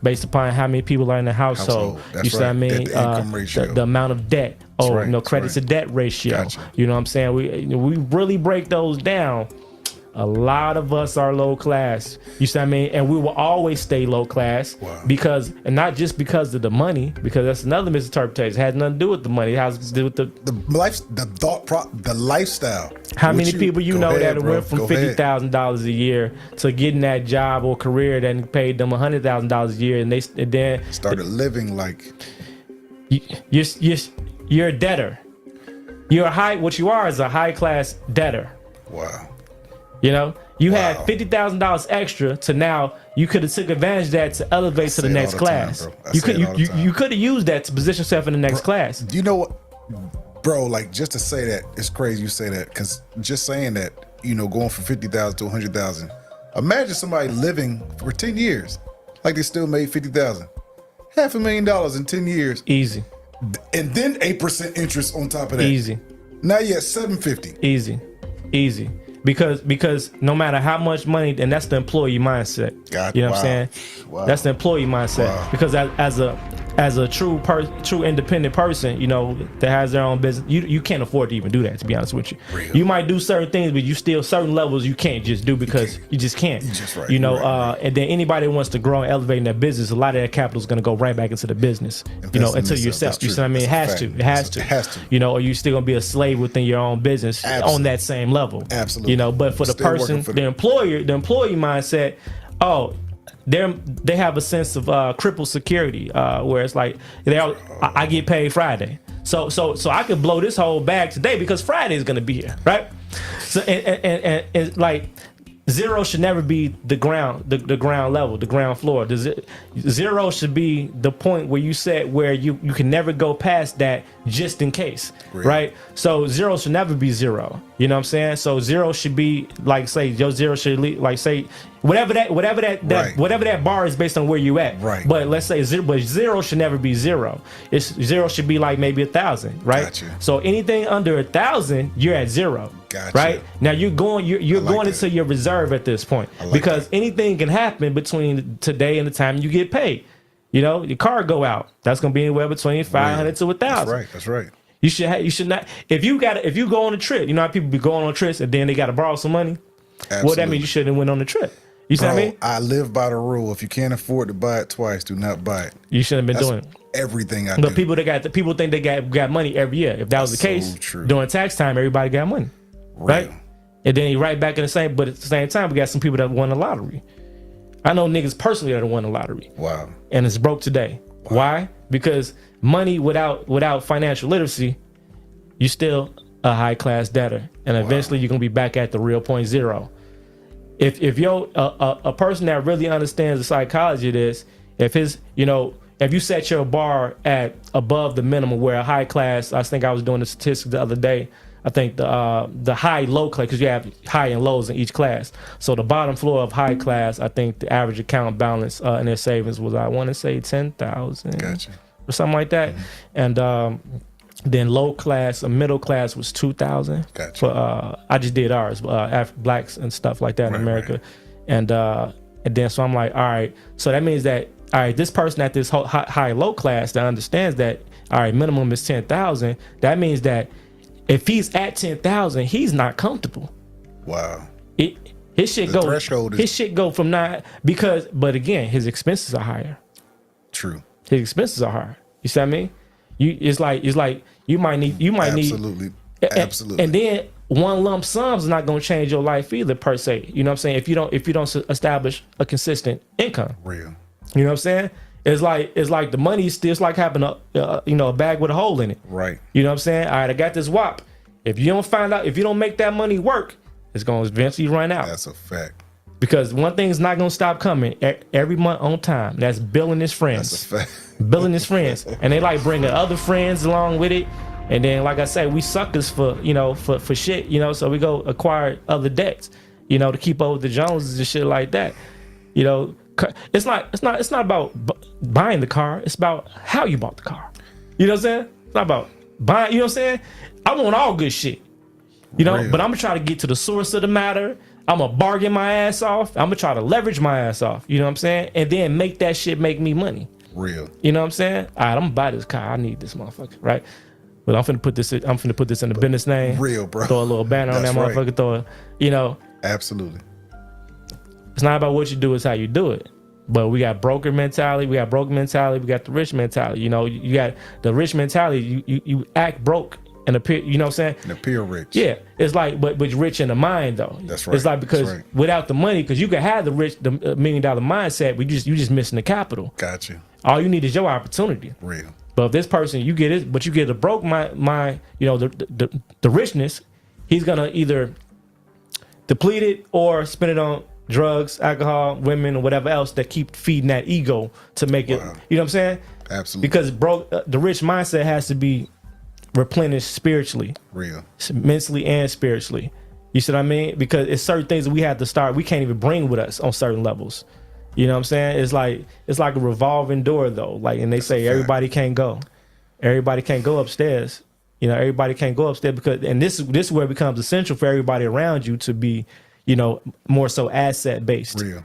based upon how many people are in the household. That's You see what I right. mean? Debt-to-income ratio. The amount of debt. right. That's Credit right. to debt ratio. Gotcha. You know what I'm saying? We really break those down. A lot of us are low class. You see what I mean? And we will always stay low class Wow. because, and not just because of the money, because that's another misinterpretation. It has nothing to do with the money. It has to do with the The lifestyle. how What many people go ahead, that bro. went from Go ahead. $50,000 a year to getting that job or career that paid them $100,000 a year, and then Started living like you're a debtor. What you are is a high class debtor. wow. You had Wow. $50,000 extra to now you could have took advantage of that to elevate to say the it next all the time, class. bro. I You say could it all the time. you could have used that to position yourself in the next class. Do you know what, bro? Like, just to say that, it's crazy you say that, because just saying that, going from 50,000 to 100,000. Imagine somebody living for 10 years, like they still made 50,000, $500,000 in 10 years, Easy, and then 8% interest on top of that. easy, Now you at 750. easy. Because no matter how much money, and that's the employee mindset. God, You know what wow. I'm saying? Wow. That's the employee mindset. Wow. Because as a true independent person, that has their own business, you can't afford to even do that. To be honest with you, Real. you might do certain things, but you still certain levels you can't just do because you just can't. You just right. Right. And then anybody that wants to grow and elevate in their business, a lot of that capital is going to go right back into the business. Invest in Into yourself. yourself. That's You see what I true. mean? It That's has a to. fact. It has to. It has to. Or you still gonna be a slave within your own business on Absolutely. that same level. Absolutely. But for the Still working person, for the employee mindset, they have a sense of crippled security, where it's like I get paid Friday, so I could blow this whole bag today because Friday is gonna be here, right? So and it's like zero should never be the ground level, the ground floor. Zero should be the point where you can never go past that just in case, right? So zero should never be zero. You know what I'm saying? So zero should be like, say your zero should like say whatever that bar is based on where you at. Right. But let's say zero should never be zero. Zero should be like maybe 1,000, right? Gotcha. So anything under 1,000, you're at zero. Gotcha. Right? Now you're going like going that. into your reserve at this point, like because that. anything can happen between today and the time you get paid. Your car go out. That's gonna be anywhere between 500 to 1,000. That's right. You should not. If you go on a trip, how people be going on trips and then they got to borrow some money. Well, that Absolutely. means you shouldn't went on the trip. You see Bro, what I mean? I live by the rule: if you can't afford to buy it twice, do not buy it. You shouldn't have been That's doing it. everything I But do. people think they got money every year. If that was the So case, true. during tax time, everybody got money, right? Real. And then you right back in the same. But at the same time, we got some people that won the lottery. I know niggas personally that won the lottery Wow. and it's broke today. Why? Because money without financial literacy, you still a high class debtor, and eventually you're gonna be back at the real point zero. If you're a person that really understands the psychology of this, if you set your bar at above the minimum, where a high class, I think I was doing the statistics the other day. I think the high low class, because you have high and lows in each class. So the bottom floor of high class, I think the average account balance in their savings was, I want to say 10,000 Gotcha. or something like that, and then low class, middle class was 2,000. Gotcha. For I just did ours, blacks and stuff like that in America, and then so I'm like, all right, so that means that this person at this high low class that understands that minimum is 10,000. That means that if he's at 10,000, he's not comfortable. Wow. His shit The threshold is- his shit go from 9 but again, his expenses are higher. True. His expenses are higher. You see what I mean? It's like you might need Absolutely. Absolutely. And then one lump sums is not going to change your life either per se. You know what I'm saying? If you don't establish a consistent income, Real. you know what I'm saying? It's like the money is still, it's like having a bag with a hole in it. Right. You know what I'm saying? All right, I got this WAP. If you don't make that money work, it's going to eventually run out. That's a fact. Because one thing is not going to stop coming every month on time. That's billing his friends. That's a fact. Billing his friends. And they like bringing other friends along with it. And then, like I said, we suckers for shit, so we go acquire other debts, to keep up with the Joneses and shit like that. It's not about buying the car. It's about how you bought the car. You know what I'm saying? It's not about buying, you know what I'm saying? I want all good shit, but I'm going to try to get to the source of the matter. I'm going to bargain my ass off. I'm going to try to leverage my ass off. You know what I'm saying? And then make that shit make me money. Real. You know what I'm saying? All right, I'm going to buy this car. I need this motherfucker, right? But I'm finna put this in the business name. Real, bro. Throw a little banner on that motherfucker. Right. Absolutely. It's not about what you do, it's how you do it. But we got broker mentality, we got the rich mentality. You got the rich mentality, you act broke and appear, you know what I'm saying? And appear rich. Yeah. It's like, but you're rich in the mind though. That's right. It's like because without the money, because you can have the $1 million mindset, but you just missing the capital. Got you. All you need is your opportunity. Real. But if this person, you get it, but you get a broke the richness, he's gonna either deplete it or spend it on drugs, alcohol, women, or whatever else that keep feeding that ego to make it. You know what I'm saying? Absolutely. Because the rich mindset has to be replenished spiritually, real, mentally, and spiritually. You see what I mean? Because it's certain things that we have to start. We can't even bring with us on certain levels. You know what I'm saying? It's like a revolving door though. Like, and they say everybody can't go. Everybody can't go upstairs. Everybody can't go upstairs and this is where it becomes essential for everybody around you to be, more so asset based. Real.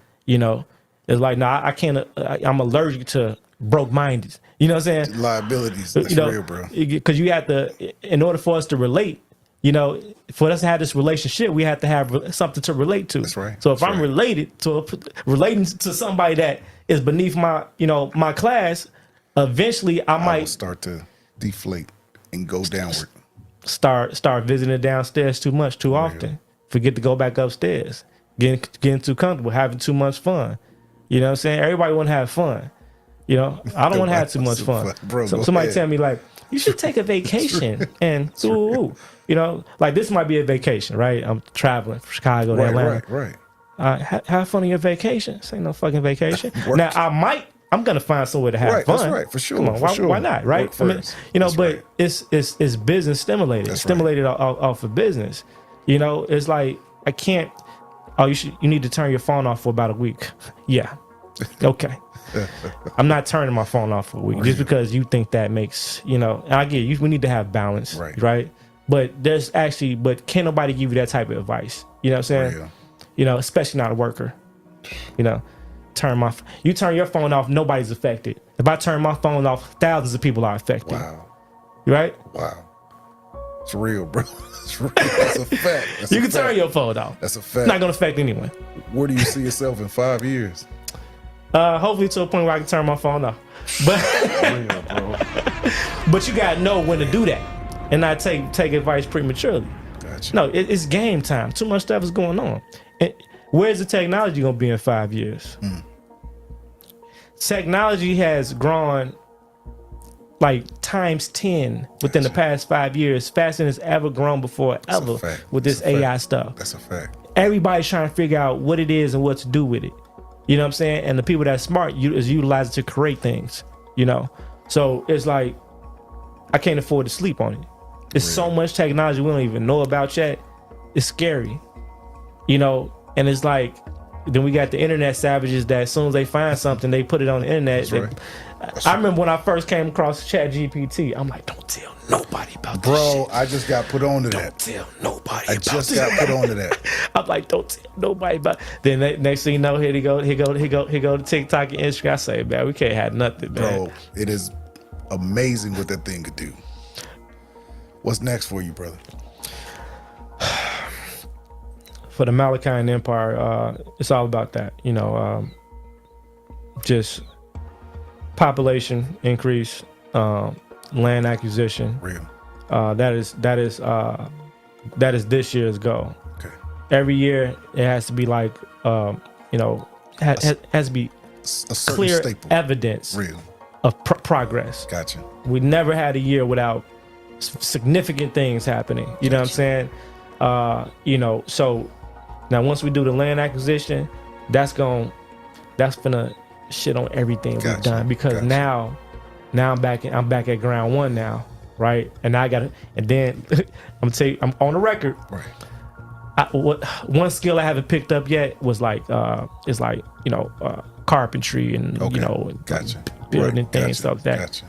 It's like, no, I can't. I'm allergic to broke minded. You know what I'm saying? Liabilities. That's real, bro. Because you have to, in order for us to relate. For us to have this relationship, we have to have something to relate to. That's right. So if I'm relating to somebody that is beneath my, my class, eventually I might start to deflate and go downward. Start visiting downstairs too much, too often. Forget to go back upstairs. Getting too comfortable, having too much fun. You know what I'm saying? Everybody want to have fun. I don't want to have too much fun. Bro, so somebody tell me like, you should take a vacation and like this might be a vacation, right? I'm traveling from Chicago to Atlanta. Right. Have fun on your vacation. This ain't no fucking vacation. Now I'm gonna find somewhere to have fun. That's right, for sure. Come on, why not? Right? But it's business stimulated. It's stimulated off of business. It's like I can't. Oh, you need to turn your phone off for about a week. Yeah. Okay. I'm not turning my phone off for a week just because you think that makes, and I get you. We need to have balance, right? But but can't nobody give you that type of advice. You know what I'm saying? Especially not a worker. You turn your phone off, nobody's affected. If I turn my phone off, thousands of people are affected. Wow. Right? Wow. It's real, bro. It's real. That's a fact. You can turn your phone off. That's a fact. It's not gonna affect anyone. Where do you see yourself in 5 years? Hopefully to a point where I can turn my phone off. But real, bro. But you gotta know when to do that and not take advice prematurely. Gotcha. No, it's game time. Too much stuff is going on. And where's the technology gonna be in 5 years? Technology has grown like times 10 within the past 5 years, faster than it's ever grown before ever with this AI stuff. That's a fact. Everybody's trying to figure out what it is and what to do with it. You know what I'm saying? And the people that's smart is utilize it to create things, So it's like, I can't afford to sleep on it. There's so much technology we don't even know about yet. It's scary, and it's like, then we got the internet savages that as soon as they find something, they put it on the internet. I remember when I first came across ChatGPT, I'm like, don't tell nobody about this shit. I just got put on to that. Don't tell nobody about this. I just got put on to that. I'm like, don't tell nobody about. Then next thing you know, here go to TikTok and Instagram. I say, man, we can't have nothing, man. Bro, it is amazing what that thing could do. What's next for you, brother? For the Malachian Empire, it's all about that, just population increase, land acquisition. Real. That is That is this year's goal. Okay. Every year it has to be like, has to be A certain clear staple. evidence Real. of progress. Gotcha. We never had a year without significant things happening. You know what I'm saying? So now once we do the land acquisition, that's gonna shit on everything we've Gotcha. done, because Gotcha. now I'm back at ground one now, right? And now and then I'm gonna tell you, I'm on the record. Right. One skill I haven't picked up yet was carpentry and Okay. and Gotcha. building Right. things Gotcha. like that. Gotcha.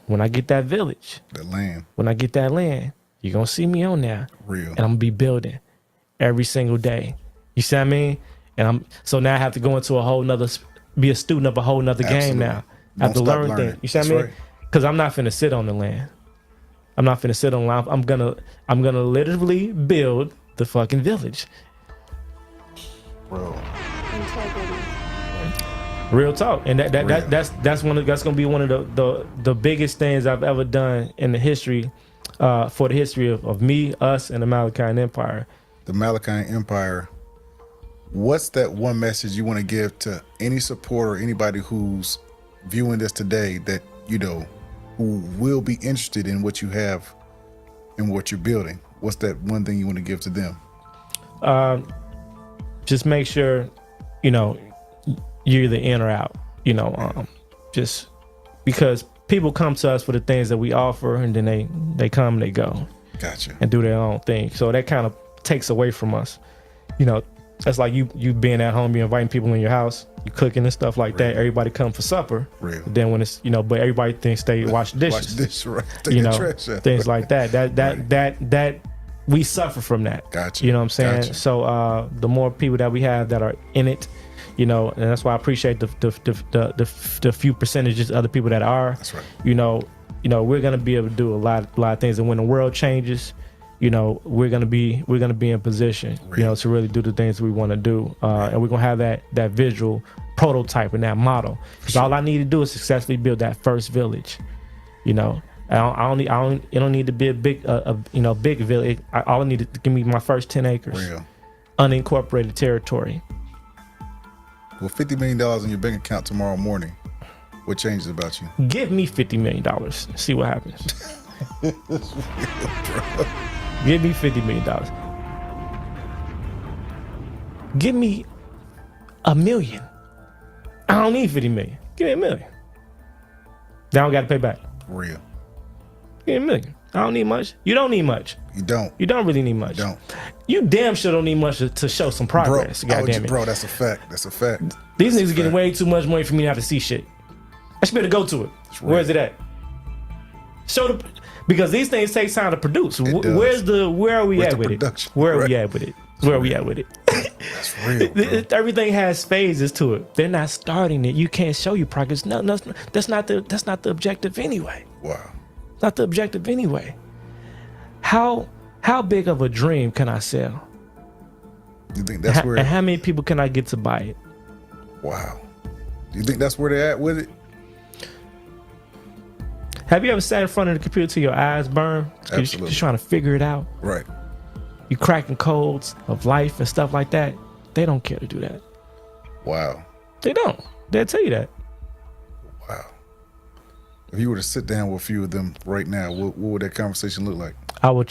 When I get that village, The land. when I get that land, you're gonna see me on there. Real. And I'm gonna be building every single day. You see what I mean? And so now I have to go into be a student of a whole nother game Absolutely. now. I have to Don't stop learn learning. things. You see what I That's mean? right. Because I'm not finna sit on the land. I'm not finna sit on land. I'm gonna literally build the fucking village. Bro. Integrity. Real talk. And Real. that's gonna be one of the biggest things I've ever done in the history, for the history of me, us, and the Malachian Empire. The Malachian Empire. What's that one message you want to give to any supporter, anybody who's viewing this today that, who will be interested in what you have and what you're building? What's that one thing you want to give to them? Just make sure, you're either in or out, just because people come to us for the things that we offer, and then they come and they go Gotcha. and do their own thing. So that kind of takes away from us. That's like you being at home, you inviting people in your house, you cooking and stuff like that. Everybody come for supper. Real. Then when it's, but everybody thinks they wash the dishes. Wash the dish, right? Take the trash out. Things like that. That we suffer from that. Gotcha. You know what I'm saying? Gotcha. So the more people that we have that are in it, and that's why I appreciate the few percentages of other people that are. That's right. We're gonna be able to do a lot of things, and when the world changes, we're gonna be in position, to really do the things we want to do, and we're gonna have that visual prototype and that model. Because all I need to do is successfully build that first village. It don't need to be a big big village. All I need to give me my first 10 acres, Real. unincorporated territory. Well, $50 million in your bank account tomorrow morning. What changes about you? Give me $50 million. See what happens. Give me $50 million. Give me $1 million. I don't need 50 million. Give me $1 million. Then I don't got to pay back. Real. Give me $1 million. I don't need much. You don't need much. You don't. You don't really need much. You don't. You damn sure don't need much to show some progress. Bro, God damn it. bro, that's a fact. That's a fact. These That's niggas a getting fact. way too much money for me not to see shit. I should be able to go to it. Where's it at? Because these things take time to produce. It does. Where are we Where's at the with it? production? Where are we Right. at with it? Where are we at with it? That's real, bro. Everything has phases to it. They're not starting it. You can't show you progress. No, that's not the objective anyway. Wow. Not the objective anyway. How big of a dream can I sell? You think that's where? And how many people can I get to buy it? Wow. You think that's where they're at with it? Have you ever sat in front of the computer till your eyes burn? You're Absolutely. just trying to figure it out. Right. You cracking codes of life and stuff like that. They don't care to do that. Wow. They don't. They'll tell you that. Wow. If you were to sit down with a few of them right now, what would that conversation look like? I would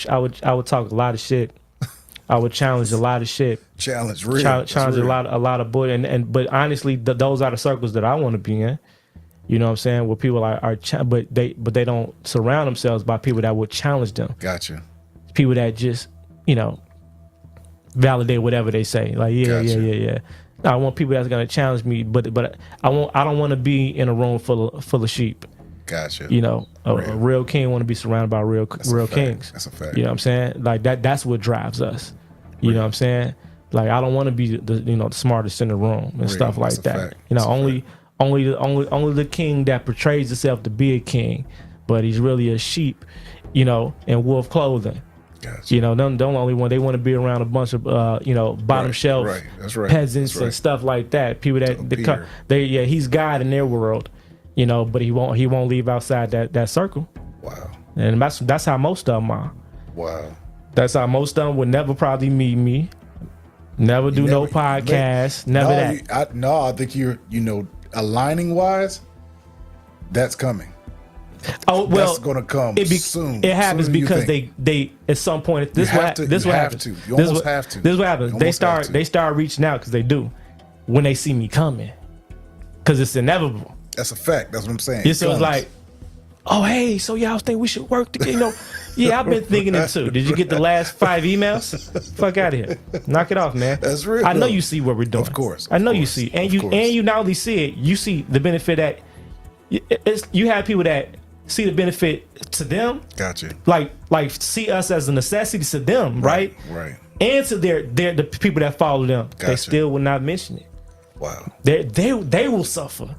talk a lot of shit. I would challenge a lot of shit. Challenge, real. Challenge That's a real. lot of boy. But honestly, those are the circles that I want to be in. You know what I'm saying? Where people but they don't surround themselves by people that would challenge them. Gotcha. People that just, validate whatever they say. Like, Gotcha. yeah. No, I want people that's gonna challenge me, but I don't want to be in a room full of sheep. Gotcha. A real king want to be surrounded by real That's a fact. kings. That's a fact. You know what I'm saying? Like that's what drives us. You know what I'm saying? Like I don't want to be the smartest in the room and stuff like That's a that. fact. That's a Only the king that portrays himself to be a king, but he's really a sheep, in wolf clothing. Gotcha. Them the only one they want to be around a bunch of bottom shelf right. That's right. peasants That's right. and stuff like that. People that Peter. he's God in their world, but he won't leave outside that circle. Wow. And that's how most of them are. Wow. That's how most of them would never probably meet me. Never do no podcast. Never that. I think you're, aligning wise, that's coming. Oh well, that's gonna come soon. It happens sooner than you because think. they at some point this You what have to- this you what have happens. to. You This almost what- have to. This what happens. You They almost have to. start reaching out because they do when they see me coming, because it's inevitable. That's a fact. That's what I'm saying. It's comes. like, oh hey, so y'all think we should work together? Yeah, I've been thinking it too. Did you get the last 5 emails? Fuck out of here. Knock it off, man. That's real, I know though. you see what we're doing. Of course, I know of you course, see, and of you course. not only see it, you see the benefit that you have people that see the benefit to them, Gotcha. like see us as a necessity to them, right? Right. And to the people that follow them, they Gotcha. still will not mention it. Wow. They will suffer.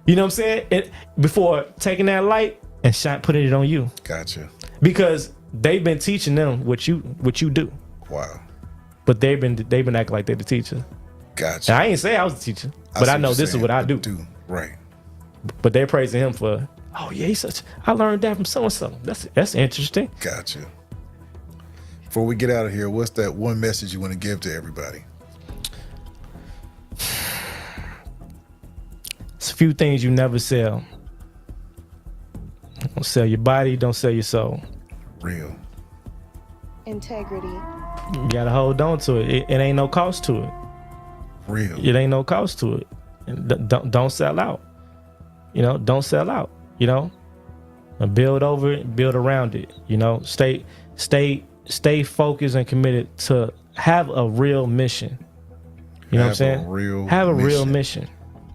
You know what I'm saying? Before taking that light and putting it on you, Gotcha. because they've been teaching them what you do, Wow. but they've been acting like they're the teacher. Gotcha. And I ain't say I was the teacher, but see I what know you're this is saying. what I do. Right. But they're praising him for, oh yeah, he's such. I learned that from so and so. That's interesting. Gotcha. Before we get out of here, what's that one message you want to give to everybody? It's a few things you never sell. Don't sell your body. Don't sell your soul. Real. Integrity. You gotta hold on to it. It ain't no cost to it. Real. It ain't no cost to it. And don't sell out. Don't sell out. And build over it, build around it. Stay focused and committed to have a real mission. You know what I'm saying? Have a real mission.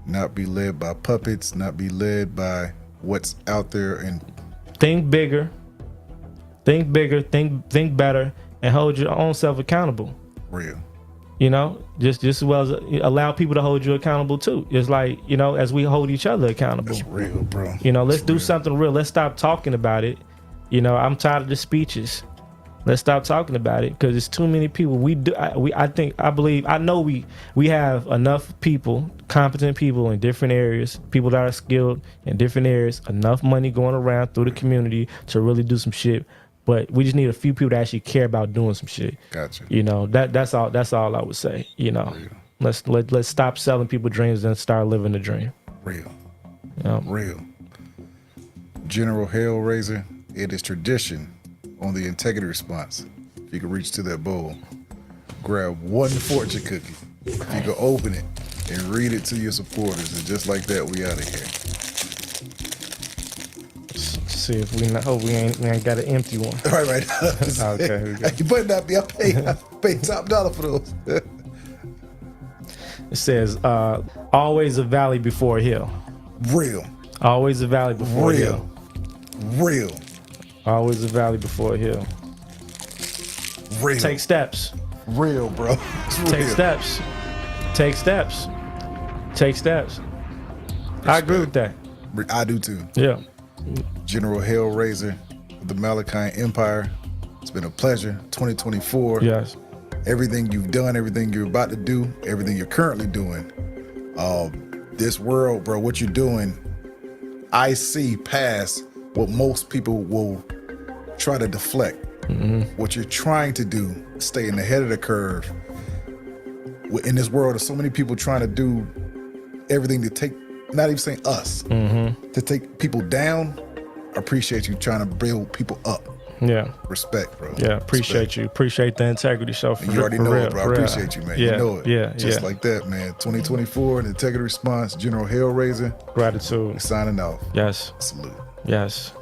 Not be led by puppets, not be led by what's out there, and Think bigger. Think better, and hold your own self accountable. real. Just as well as allow people to hold you accountable too. It's like, as we hold each other accountable. That's real, bro. Let's do something real. Let's stop talking about it. I'm tired of the speeches. Let's stop talking about it, because it's too many people. We know we have enough people, competent people in different areas, people that are skilled in different areas, enough money going around through the community to really do some shit. But we just need a few people that actually care about doing some shit. Gotcha. That's all I would say. Let's stop selling people dreams and start living the dream. Real. Yeah. Real. General Hellraiser, it is tradition on the Integrity Response. If you can reach to that bowl, grab one fortune cookie. If you can open it and read it to your supporters, and just like that, we out of here. See if we ain't got an empty one. Right. Okay, here we go. You better not be. I paid top dollar for those. It says, always a valley before a hill. Real. Always a valley before a hill. Real. Always a valley before a hill. Real. Take steps. Real, bro. It's real. Take steps. Take steps. Take steps. I agree with that. I do too. Yeah. General Hellraiser of the Malachi Empire. It's been a pleasure. 2024. Yes. Everything you've done, everything you're about to do, everything you're currently doing. This world, bro, what you're doing, I see past what most people will try to deflect. What you're trying to do, staying ahead of the curve. In this world, there's so many people trying to do everything to take, not even saying us, to take people down. I appreciate you trying to build people up. Yeah. Respect, bro. Yeah. Appreciate you. Appreciate the integrity show. For You already know real, it, bro. I for real. appreciate you, man. Yeah. You know it. Yeah. Just like that, man. 2024, the Integrity Response, General Hellraiser, Gratitude. signing off. Yes. Salute. Yes.